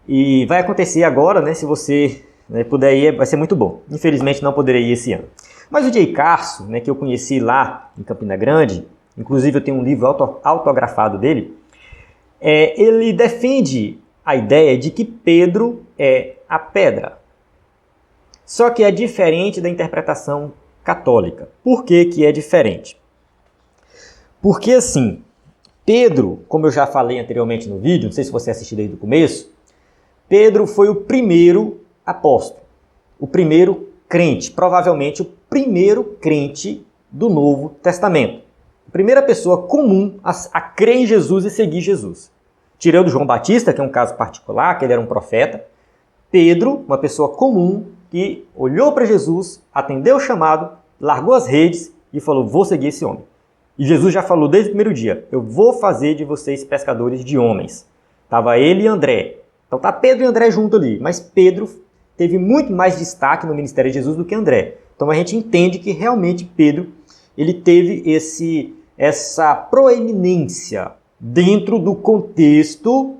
[SPEAKER 1] E vai acontecer agora, né, se você puder ir, vai ser muito bom. Infelizmente não poderei ir esse ano. Mas o D.A. Carson, né, que eu conheci lá em Campina Grande, inclusive eu tenho um livro autografado dele, ele defende a ideia de que Pedro é a pedra. Só que é diferente da interpretação católica. Por que que é diferente? Porque assim, Pedro, como eu já falei anteriormente no vídeo, não sei se você assistiu desde o começo, Pedro foi o primeiro apóstolo, o primeiro crente, provavelmente o primeiro crente do Novo Testamento. A primeira pessoa comum a crer em Jesus e seguir Jesus. Tirando João Batista, que é um caso particular, que ele era um profeta, Pedro, uma pessoa comum, que olhou para Jesus, atendeu o chamado, largou as redes e falou, vou seguir esse homem. E Jesus já falou desde o primeiro dia, eu vou fazer de vocês pescadores de homens. Estava ele e André. Então tá Pedro e André junto ali, mas Pedro teve muito mais destaque no ministério de Jesus do que André. Então a gente entende que realmente Pedro ele teve essa proeminência dentro do contexto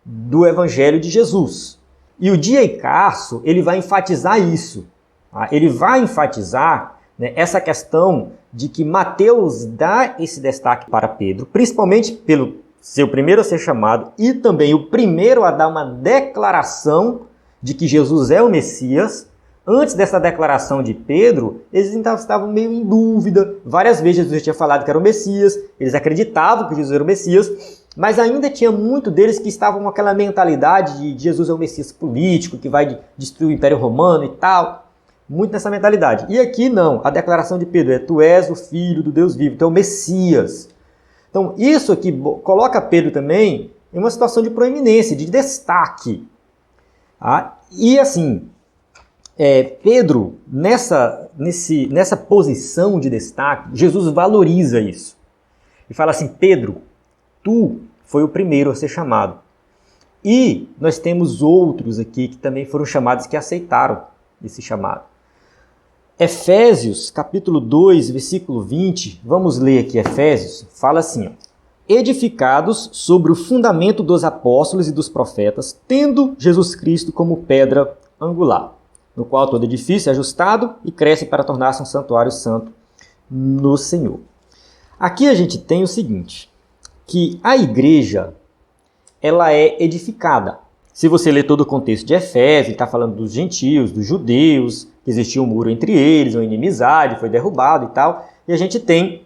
[SPEAKER 1] do Evangelho de Jesus. E o D.A. Carson, ele vai enfatizar isso. Tá? Ele vai enfatizar, né, essa questão de que Mateus dá esse destaque para Pedro, principalmente pelo ser o primeiro a ser chamado e também o primeiro a dar uma declaração de que Jesus é o Messias. Antes dessa declaração de Pedro, eles estavam meio em dúvida. Várias vezes Jesus tinha falado que era o Messias, eles acreditavam que Jesus era o Messias, mas ainda tinha muito deles que estavam com aquela mentalidade de Jesus é o Messias político, que vai destruir o Império Romano e tal. Muito nessa mentalidade. E aqui não, a declaração de Pedro é tu és o Filho do Deus vivo, tu é o Messias. Então isso aqui coloca Pedro também em uma situação de proeminência, de destaque. E assim, Pedro, nessa posição de destaque, Jesus valoriza isso. E fala assim, Pedro, tu foi o primeiro a ser chamado. E nós temos outros aqui que também foram chamados, que aceitaram esse chamado. Efésios, capítulo 2, versículo 20, vamos ler aqui Efésios, fala assim, ó, edificados sobre o fundamento dos apóstolos e dos profetas, tendo Jesus Cristo como pedra angular, no qual todo edifício é ajustado e cresce para tornar-se um santuário santo no Senhor. Aqui a gente tem o seguinte, que a igreja, ela é edificada. Se você ler todo o contexto de Efésios, ele está falando dos gentios, dos judeus, que existia um muro entre eles, uma inimizade, foi derrubado e tal. E a gente tem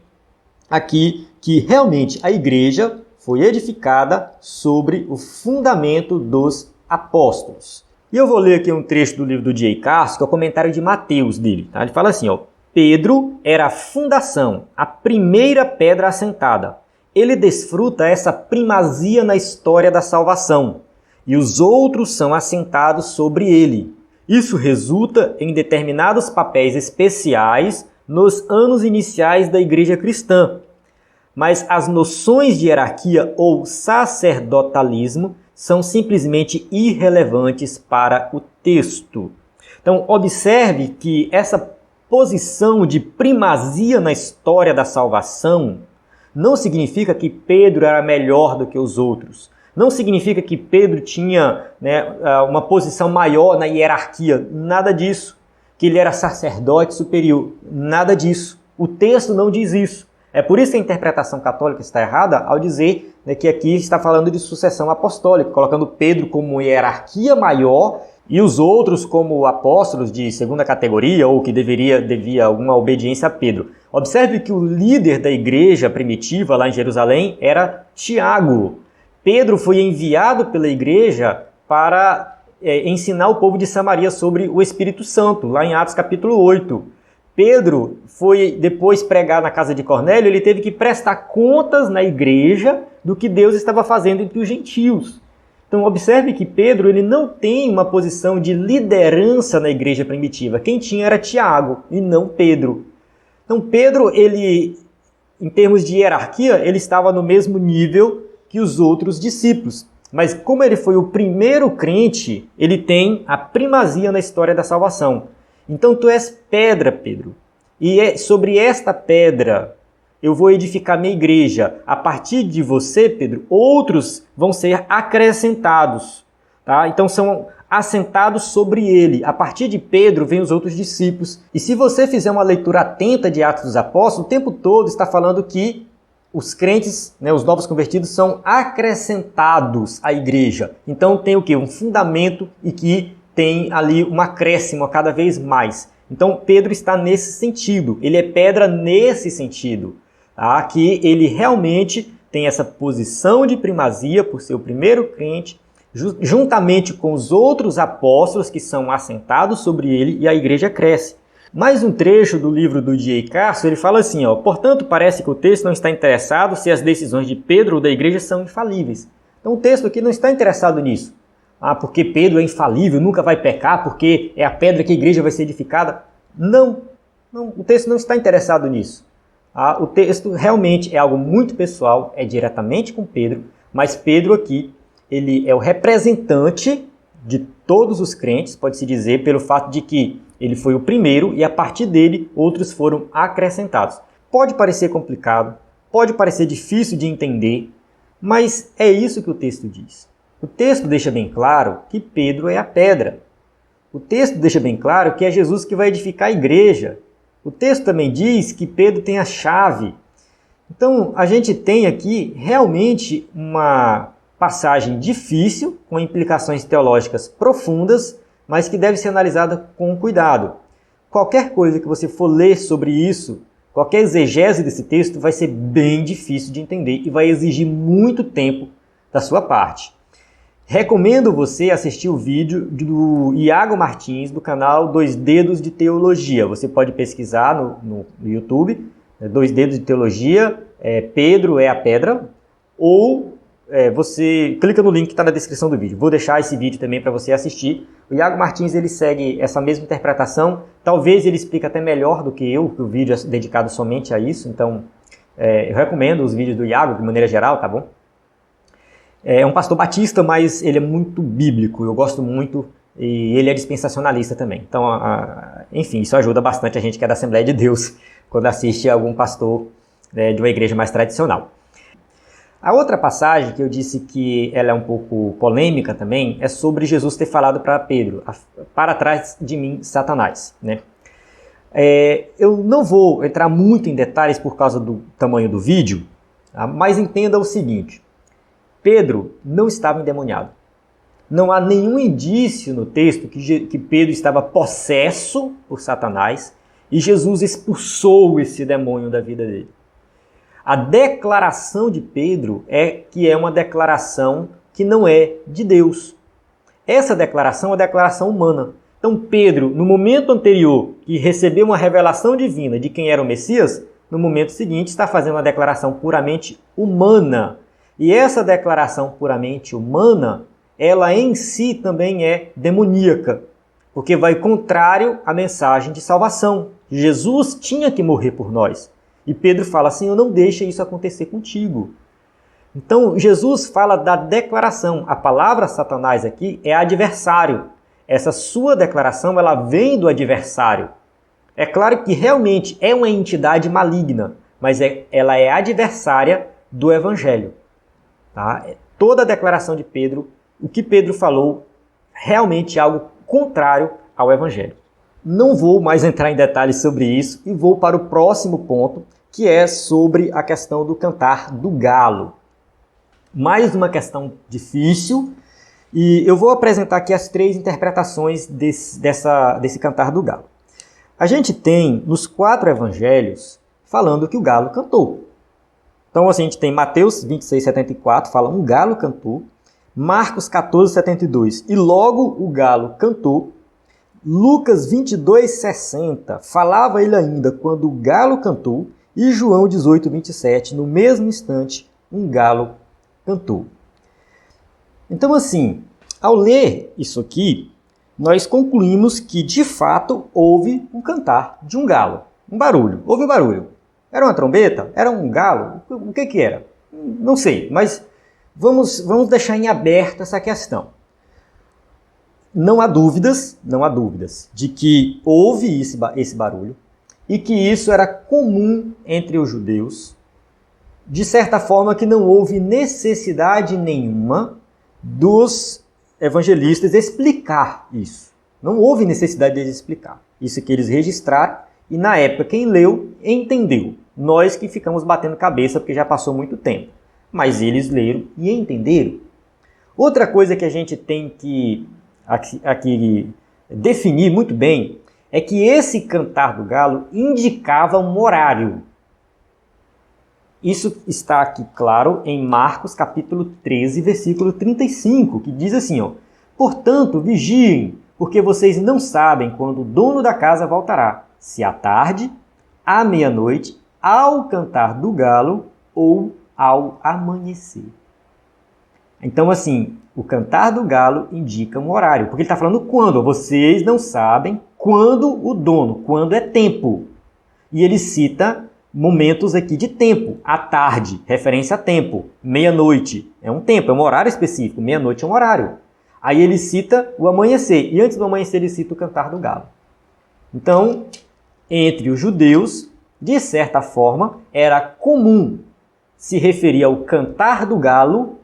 [SPEAKER 1] aqui que realmente a igreja foi edificada sobre o fundamento dos apóstolos. E eu vou ler aqui um trecho do livro do D.A. Carson, que é o comentário de Mateus dele. Tá? Ele fala assim, ó, Pedro era a fundação, a primeira pedra assentada. Ele desfruta essa primazia na história da salvação, e os outros são assentados sobre ele. Isso resulta em determinados papéis especiais nos anos iniciais da igreja cristã. Mas as noções de hierarquia ou sacerdotalismo são simplesmente irrelevantes para o texto. Então, observe que essa posição de primazia na história da salvação não significa que Pedro era melhor do que os outros. Não significa que Pedro tinha, uma posição maior na hierarquia. Nada disso. Que ele era sacerdote superior. Nada disso. O texto não diz isso. É por isso que a interpretação católica está errada ao dizer que aqui está falando de sucessão apostólica, colocando Pedro como hierarquia maior e os outros como apóstolos de segunda categoria ou que devia alguma obediência a Pedro. Observe que o líder da igreja primitiva lá em Jerusalém era Tiago. Pedro foi enviado pela igreja para ensinar o povo de Samaria sobre o Espírito Santo, lá em Atos capítulo 8. Pedro foi depois pregar na casa de Cornélio, ele teve que prestar contas na igreja do que Deus estava fazendo entre os gentios. Então observe que Pedro ele não tem uma posição de liderança na igreja primitiva. Quem tinha era Tiago e não Pedro. Então Pedro, ele, em termos de hierarquia, ele estava no mesmo nível que os outros discípulos. Mas como ele foi o primeiro crente, ele tem a primazia na história da salvação. Então tu és pedra, Pedro. E é sobre esta pedra eu vou edificar minha igreja. A partir de você, Pedro, outros vão ser acrescentados. Tá? Então são assentados sobre ele. A partir de Pedro vem os outros discípulos. E se você fizer uma leitura atenta de Atos dos Apóstolos, o tempo todo está falando que os crentes, os novos convertidos, são acrescentados à igreja. Então tem o quê? Um fundamento e que tem ali um acréscimo a cada vez mais. Então Pedro está nesse sentido. Ele é pedra nesse sentido. Tá? Que ele realmente tem essa posição de primazia por ser o primeiro crente, juntamente com os outros apóstolos que são assentados sobre ele e a igreja cresce. Mais um trecho do livro do D.A. Carson, ele fala assim, ó, portanto, parece que o texto não está interessado se as decisões de Pedro ou da igreja são infalíveis. Então o texto aqui não está interessado nisso. Porque Pedro é infalível, nunca vai pecar, porque é a pedra que a igreja vai ser edificada. Não, o texto não está interessado nisso. O texto realmente é algo muito pessoal, é diretamente com Pedro, mas Pedro aqui, ele é o representante de todos os crentes, pode-se dizer, pelo fato de que ele foi o primeiro e a partir dele outros foram acrescentados. Pode parecer complicado, pode parecer difícil de entender, mas é isso que o texto diz. O texto deixa bem claro que Pedro é a pedra. O texto deixa bem claro que é Jesus que vai edificar a igreja. O texto também diz que Pedro tem a chave. Então a gente tem aqui realmente uma passagem difícil, com implicações teológicas profundas, mas que deve ser analisada com cuidado. Qualquer coisa que você for ler sobre isso, qualquer exegese desse texto vai ser bem difícil de entender e vai exigir muito tempo da sua parte. Recomendo você assistir o vídeo do Iago Martins, do canal Dois Dedos de Teologia. Você pode pesquisar no YouTube, Dois Dedos de Teologia, Pedro é a pedra, ou você clica no link que está na descrição do vídeo. Vou deixar esse vídeo também para você assistir. O Iago Martins ele segue essa mesma interpretação. Talvez ele explique até melhor do que eu, que o vídeo é dedicado somente a isso. Então, eu recomendo os vídeos do Iago de maneira geral, tá bom? É um pastor batista, mas ele é muito bíblico, eu gosto muito, e ele é dispensacionalista também. Então, enfim, isso ajuda bastante a gente que é da Assembleia de Deus, quando assiste a algum pastor de uma igreja mais tradicional. A outra passagem que eu disse que ela é um pouco polêmica também é sobre Jesus ter falado para Pedro, para trás de mim, Satanás, né? Eu não vou entrar muito em detalhes por causa do tamanho do vídeo, tá? Mas entenda o seguinte, Pedro não estava endemoniado. Não há nenhum indício no texto que Pedro estava possesso por Satanás e Jesus expulsou esse demônio da vida dele. A declaração de Pedro é que é uma declaração que não é de Deus. Essa declaração é uma declaração humana. Então Pedro, no momento anterior que recebeu uma revelação divina de quem era o Messias, no momento seguinte está fazendo uma declaração puramente humana. E essa declaração puramente humana, ela em si também é demoníaca, porque vai contrário à mensagem de salvação. Jesus tinha que morrer por nós. E Pedro fala, Senhor, não deixa isso acontecer contigo. Então Jesus fala da declaração. A palavra Satanás aqui é adversário. Essa sua declaração, ela vem do adversário. É claro que realmente é uma entidade maligna, mas ela é adversária do Evangelho. Tá? Toda a declaração de Pedro, o que Pedro falou, realmente é algo contrário ao Evangelho. Não vou mais entrar em detalhes sobre isso e vou para o próximo ponto, que é sobre a questão do cantar do galo. Mais uma questão difícil, e eu vou apresentar aqui as 3 interpretações desse cantar do galo. A gente tem nos 4 evangelhos falando que o galo cantou. Então assim, a gente tem Mateus 26:74, fala um galo cantou. Marcos 14:72, e logo o galo cantou. Lucas 22:60, falava ele ainda quando o galo cantou. E João 18:27, no mesmo instante, um galo cantou. Então assim, ao ler isso aqui, nós concluímos que de fato houve um cantar de um galo. Um barulho, houve um barulho. Era uma trombeta? Era um galo? O que era? Não sei, mas vamos deixar em aberto essa questão. Não há dúvidas de que houve esse barulho e que isso era comum entre os judeus, de certa forma que não houve necessidade nenhuma dos evangelistas explicar isso. Não houve necessidade deles explicar. Isso que eles registraram e na época quem leu entendeu. Nós que ficamos batendo cabeça porque já passou muito tempo. Mas eles leram e entenderam. Outra coisa que a gente tem que aqui definir muito bem é que esse cantar do galo indicava um horário. Isso está aqui claro em Marcos capítulo 13, versículo 35, que diz assim, ó, portanto, vigiem, porque vocês não sabem quando o dono da casa voltará, se à tarde, à meia-noite, ao cantar do galo ou ao amanhecer. Então, assim, o cantar do galo indica um horário, porque ele está falando quando. Vocês não sabem quando o dono, quando é tempo. E ele cita momentos aqui de tempo. À tarde, referência a tempo. Meia-noite é um tempo, é um horário específico. Meia-noite é um horário. Aí ele cita o amanhecer. E antes do amanhecer ele cita o cantar do galo. Então, entre os judeus, de certa forma, era comum se referir ao cantar do galo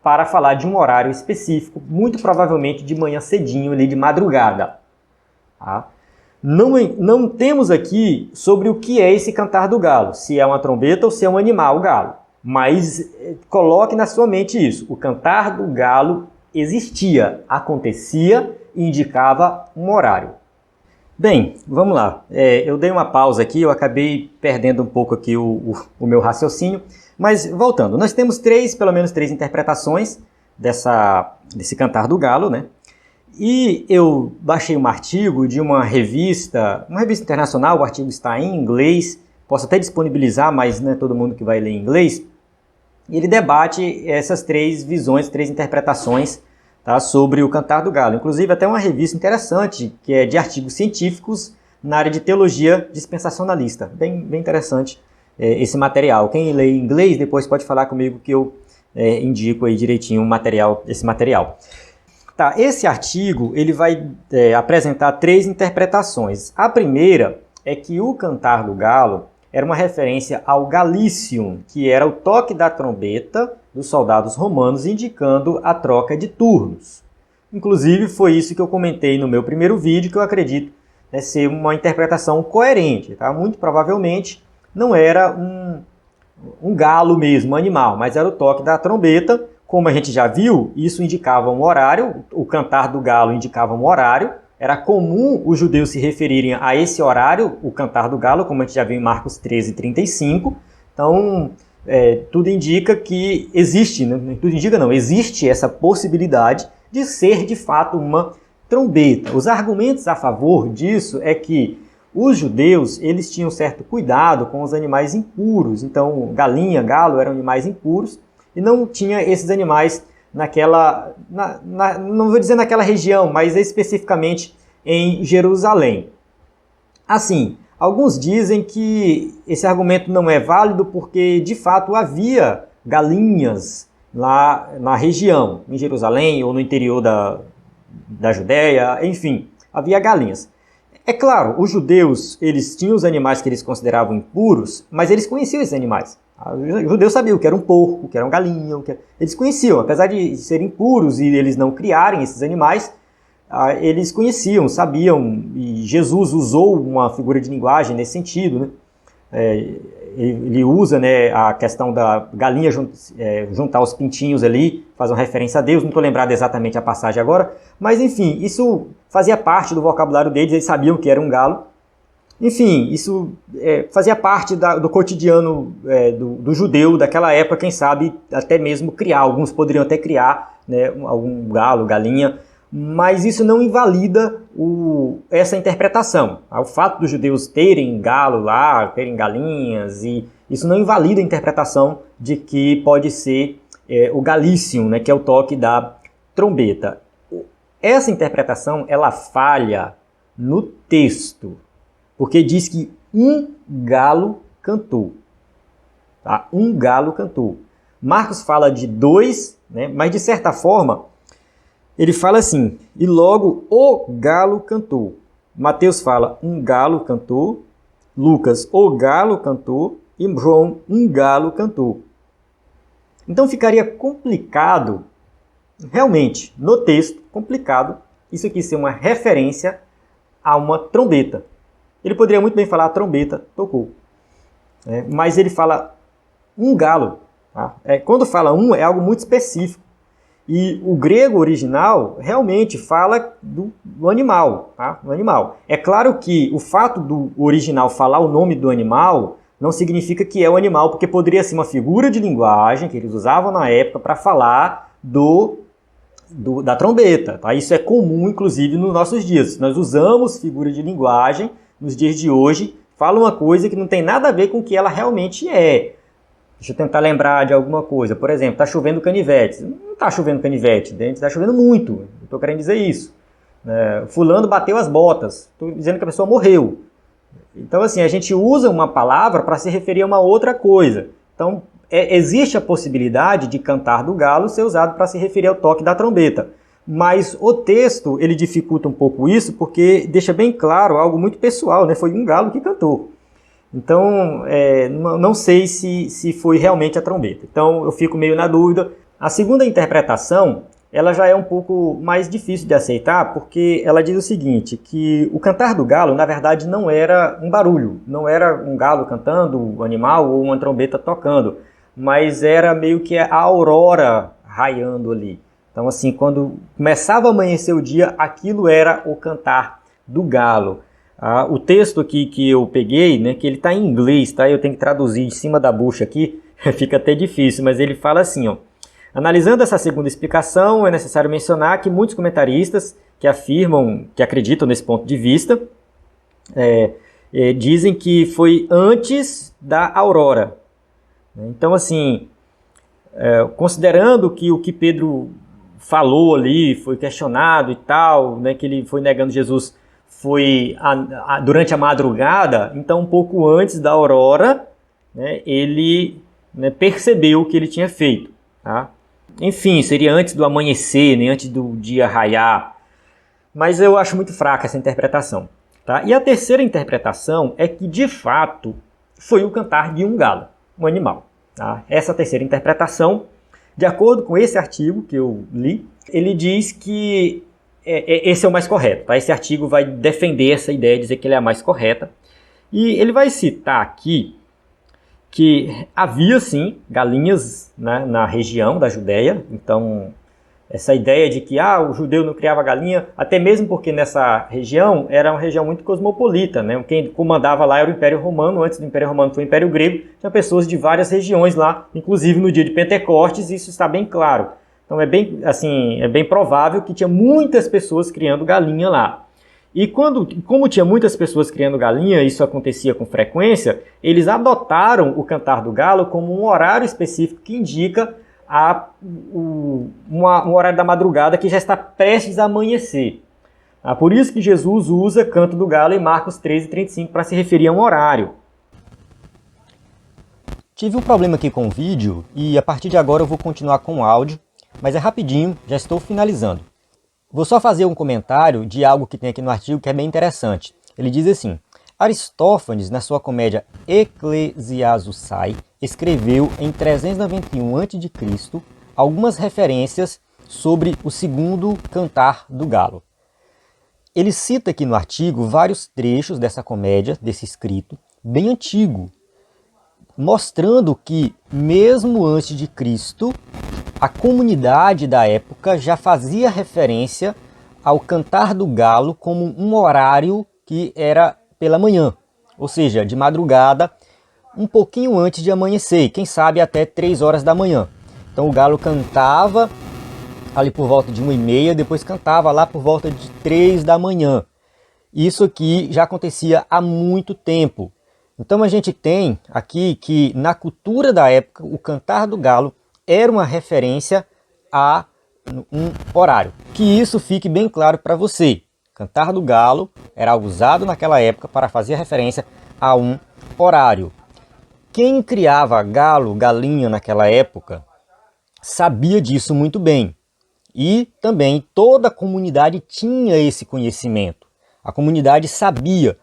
[SPEAKER 1] para falar de um horário específico, muito provavelmente de manhã cedinho, ali de madrugada. Tá? Não temos aqui sobre o que é esse cantar do galo, se é uma trombeta ou se é um animal, o galo. Mas coloque na sua mente isso, o cantar do galo existia, acontecia e indicava um horário. Bem, vamos lá. Eu dei uma pausa aqui, eu acabei perdendo um pouco aqui o meu raciocínio. Mas voltando, nós temos pelo menos três interpretações desse cantar do galo, né? E eu baixei um artigo de uma revista internacional, o artigo está em inglês, posso até disponibilizar, mas não é todo mundo que vai ler em inglês. E ele debate essas três visões, três interpretações, tá, sobre o cantar do galo. Inclusive até uma revista interessante, que é de artigos científicos na área de teologia dispensacionalista. Bem interessante esse material. Quem lê em inglês depois pode falar comigo que eu indico aí direitinho esse material. Tá, esse artigo ele vai apresentar 3 interpretações. A primeira é que o cantar do galo era uma referência ao Galicium, que era o toque da trombeta dos soldados romanos indicando a troca de turnos. Inclusive foi isso que eu comentei no meu primeiro vídeo, que eu acredito ser uma interpretação coerente. Tá? Muito provavelmente não era um galo mesmo, um animal, mas era o toque da trombeta. Como a gente já viu, isso indicava um horário, o cantar do galo indicava um horário. Era comum os judeus se referirem a esse horário, o cantar do galo, como a gente já viu em Marcos 13:35. Então, tudo indica que existe, existe essa possibilidade de ser de fato uma trombeta. Os argumentos a favor disso é que os judeus eles tinham certo cuidado com os animais impuros. Então, galinha, galo eram animais impuros e não tinha esses animais naquela, não vou dizer naquela região, mas especificamente em Jerusalém. Assim, alguns dizem que esse argumento não é válido porque, de fato, havia galinhas lá na região, em Jerusalém ou no interior da Judéia, enfim, havia galinhas. É claro, os judeus eles tinham os animais que eles consideravam impuros, mas eles conheciam esses animais. Os judeus sabiam o que era um porco, o que era uma galinha, eles conheciam, apesar de serem impuros e eles não criarem esses animais, eles conheciam, sabiam, e Jesus usou uma figura de linguagem nesse sentido, né? Ele usa, né, a questão da galinha juntar os pintinhos ali, faz uma referência a Deus, não estou lembrado exatamente a passagem agora, mas enfim, isso fazia parte do vocabulário deles, eles sabiam que era um galo. Enfim, isso fazia parte do cotidiano do judeu daquela época, quem sabe até mesmo criar, alguns poderiam até criar, né, algum galo, galinha, mas isso não invalida essa interpretação. O fato dos judeus terem galo lá, terem galinhas, e isso não invalida a interpretação de que pode ser o Galicium, né, que é o toque da trombeta. Essa interpretação ela falha no texto, porque diz que um galo cantou. Tá? Um galo cantou. Marcos fala de 2, né, mas de certa forma ele fala assim, e logo o galo cantou. Mateus fala, um galo cantou. Lucas, o galo cantou. E João, um galo cantou. Então ficaria complicado, realmente, no texto, complicado, isso aqui ser uma referência a uma trombeta. Ele poderia muito bem falar, a trombeta tocou. Mas ele fala um galo. Tá? Quando fala um, é algo muito específico. E o grego original realmente fala do animal, tá? Do animal. É claro que o fato do original falar o nome do animal não significa que é o animal, porque poderia ser uma figura de linguagem que eles usavam na época para falar da trombeta. Tá? Isso é comum, inclusive, nos nossos dias. Nós usamos figura de linguagem nos dias de hoje, fala uma coisa que não tem nada a ver com o que ela realmente é. Deixa eu tentar lembrar de alguma coisa. Por exemplo, está chovendo canivete. Não está chovendo canivete, está chovendo muito. Estou querendo dizer isso. Fulano bateu as botas. Estou dizendo que a pessoa morreu. Então, assim, a gente usa uma palavra para se referir a uma outra coisa. Então, existe a possibilidade de cantar do galo ser usado para se referir ao toque da trombeta. Mas o texto, ele dificulta um pouco isso, porque deixa bem claro algo muito pessoal, né? Foi um galo que cantou. Então, não sei se foi realmente a trombeta. Então, eu fico meio na dúvida. A segunda interpretação, ela já é um pouco mais difícil de aceitar, porque ela diz o seguinte, que o cantar do galo, na verdade, não era um barulho. Não era um galo cantando, um animal, ou uma trombeta tocando. Mas era meio que a aurora raiando ali. Então, assim, quando começava a amanhecer o dia, aquilo era o cantar do galo. O texto aqui que eu peguei, né, que ele está em inglês, tá? Eu tenho que traduzir em cima da bucha aqui, fica até difícil, mas ele fala assim, ó. Analisando essa segunda explicação, é necessário mencionar que muitos comentaristas que afirmam, que acreditam nesse ponto de vista, dizem que foi antes da aurora. Então, assim, considerando que o que Pedro falou ali, foi questionado e tal, né, que ele foi negando Jesus, foi durante a madrugada, então um pouco antes da aurora, né, ele percebeu o que ele tinha feito. tá? Enfim, seria antes do amanhecer, nem antes do dia raiar. Mas eu acho muito fraca essa interpretação. Tá? E a terceira interpretação é que, de fato, foi o cantar de um galo, um animal. Tá? Essa terceira interpretação, de acordo com esse artigo que eu li, ele diz que esse é o mais correto. Tá? Esse artigo vai defender essa ideia, dizer que ele é a mais correta. E ele vai citar aqui que havia, sim, galinhas, né, na região da Judéia. Então, essa ideia de que o judeu não criava galinha, até mesmo porque nessa região era uma região muito cosmopolita, né? Quem comandava lá era o Império Romano, antes do Império Romano foi o Império Grego, tinha pessoas de várias regiões lá, inclusive no dia de Pentecostes, isso está bem claro. Então é bem provável que tinha muitas pessoas criando galinha lá. E como tinha muitas pessoas criando galinha, isso acontecia com frequência, eles adotaram o cantar do galo como um horário específico que indica um horário da madrugada que já está prestes a amanhecer. Por isso que Jesus usa canto do galo em Marcos 13:35 para se referir a um horário. Tive um problema aqui com o vídeo e a partir de agora eu vou continuar com o áudio, mas é rapidinho, já estou finalizando. Vou só fazer um comentário de algo que tem aqui no artigo que é bem interessante. Ele diz assim: Aristófanes, na sua comédia Eclesiasticai, escreveu em 391 a.C. algumas referências sobre o segundo cantar do galo. Ele cita aqui no artigo vários trechos dessa comédia, desse escrito, bem antigo, mostrando que, mesmo antes de Cristo, a comunidade da época já fazia referência ao cantar do galo como um horário que era pela manhã, ou seja, de madrugada, um pouquinho antes de amanhecer, quem sabe até 3 horas da manhã. Então o galo cantava ali por volta de 1h30, depois cantava lá por volta de 3 da manhã. Isso aqui já acontecia há muito tempo. Então a gente tem aqui que na cultura da época o cantar do galo era uma referência a um horário. Que isso fique bem claro para você. Cantar do galo era usado naquela época para fazer referência a um horário. Quem criava galo, galinha naquela época, sabia disso muito bem. E também toda a comunidade tinha esse conhecimento. A comunidade sabia.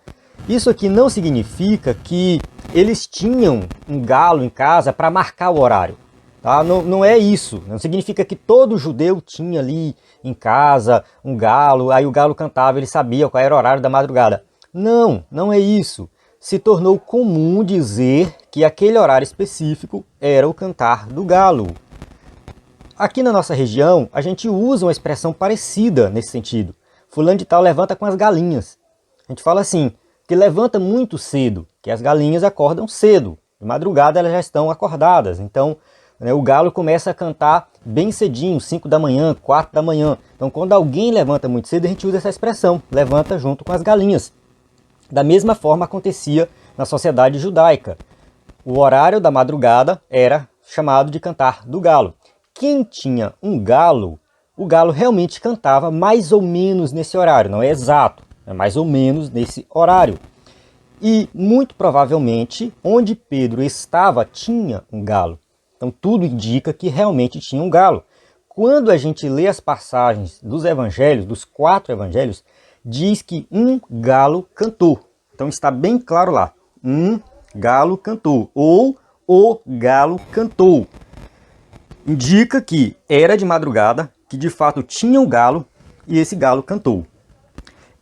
[SPEAKER 1] Isso aqui não significa que eles tinham um galo em casa para marcar o horário. Tá? Não é isso. Não significa que todo judeu tinha ali em casa um galo, aí o galo cantava, ele sabia qual era o horário da madrugada. Não é isso. Se tornou comum dizer que aquele horário específico era o cantar do galo. Aqui na nossa região, a gente usa uma expressão parecida nesse sentido. Fulano de tal levanta com as galinhas. A gente fala assim, que levanta muito cedo, que as galinhas acordam cedo. De madrugada elas já estão acordadas, então o galo começa a cantar bem cedinho, 5 da manhã, 4 da manhã. Então quando alguém levanta muito cedo, a gente usa essa expressão, levanta junto com as galinhas. Da mesma forma acontecia na sociedade judaica. O horário da madrugada era chamado de cantar do galo. Quem tinha um galo, o galo realmente cantava mais ou menos nesse horário, não é exato, é mais ou menos nesse horário. E muito provavelmente onde Pedro estava tinha um galo. Então tudo indica que realmente tinha um galo. Quando a gente lê as passagens dos evangelhos, dos 4 evangelhos, diz que um galo cantou. Então está bem claro lá, um galo cantou, ou o galo cantou. Indica que era de madrugada, que de fato tinha um galo e esse galo cantou.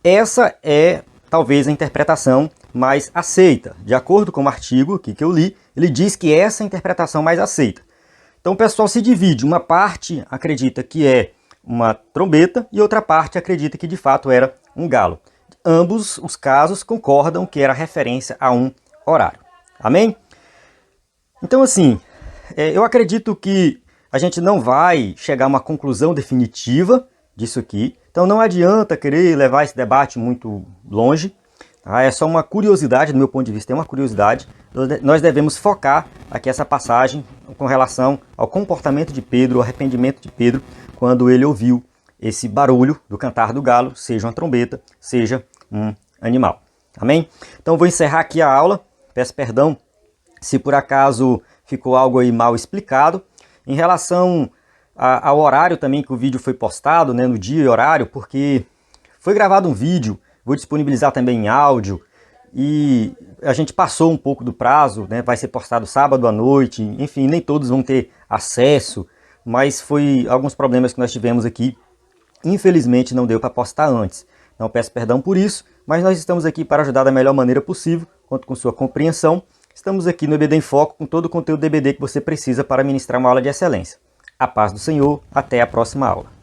[SPEAKER 1] Essa é talvez a interpretação mais aceita. De acordo com o artigo aqui que eu li, ele diz que essa é a interpretação mais aceita. Então o pessoal se divide. Uma parte acredita que é uma trombeta e outra parte acredita que de fato era um galo. Ambos os casos concordam que era referência a um horário. Amém? Então assim, eu acredito que a gente não vai chegar a uma conclusão definitiva disso aqui. Então não adianta querer levar esse debate muito longe. Tá? É só uma curiosidade, do meu ponto de vista, é uma curiosidade. Nós devemos focar aqui essa passagem com relação ao comportamento de Pedro, ao arrependimento de Pedro, quando ele ouviu esse barulho do cantar do galo, seja uma trombeta, seja um animal. Amém? Então vou encerrar aqui a aula. Peço perdão se por acaso ficou algo aí mal explicado. Em relação ao horário também que o vídeo foi postado, né, no dia e horário, porque foi gravado um vídeo, vou disponibilizar também em áudio, e a gente passou um pouco do prazo, né, vai ser postado sábado à noite, enfim, nem todos vão ter acesso, mas foi alguns problemas que nós tivemos aqui, infelizmente não deu para postar antes. Então peço perdão por isso, mas nós estamos aqui para ajudar da melhor maneira possível, conto com sua compreensão. Estamos aqui no EBD em Foco com todo o conteúdo do EBD que você precisa para ministrar uma aula de excelência. A paz do Senhor, até a próxima aula.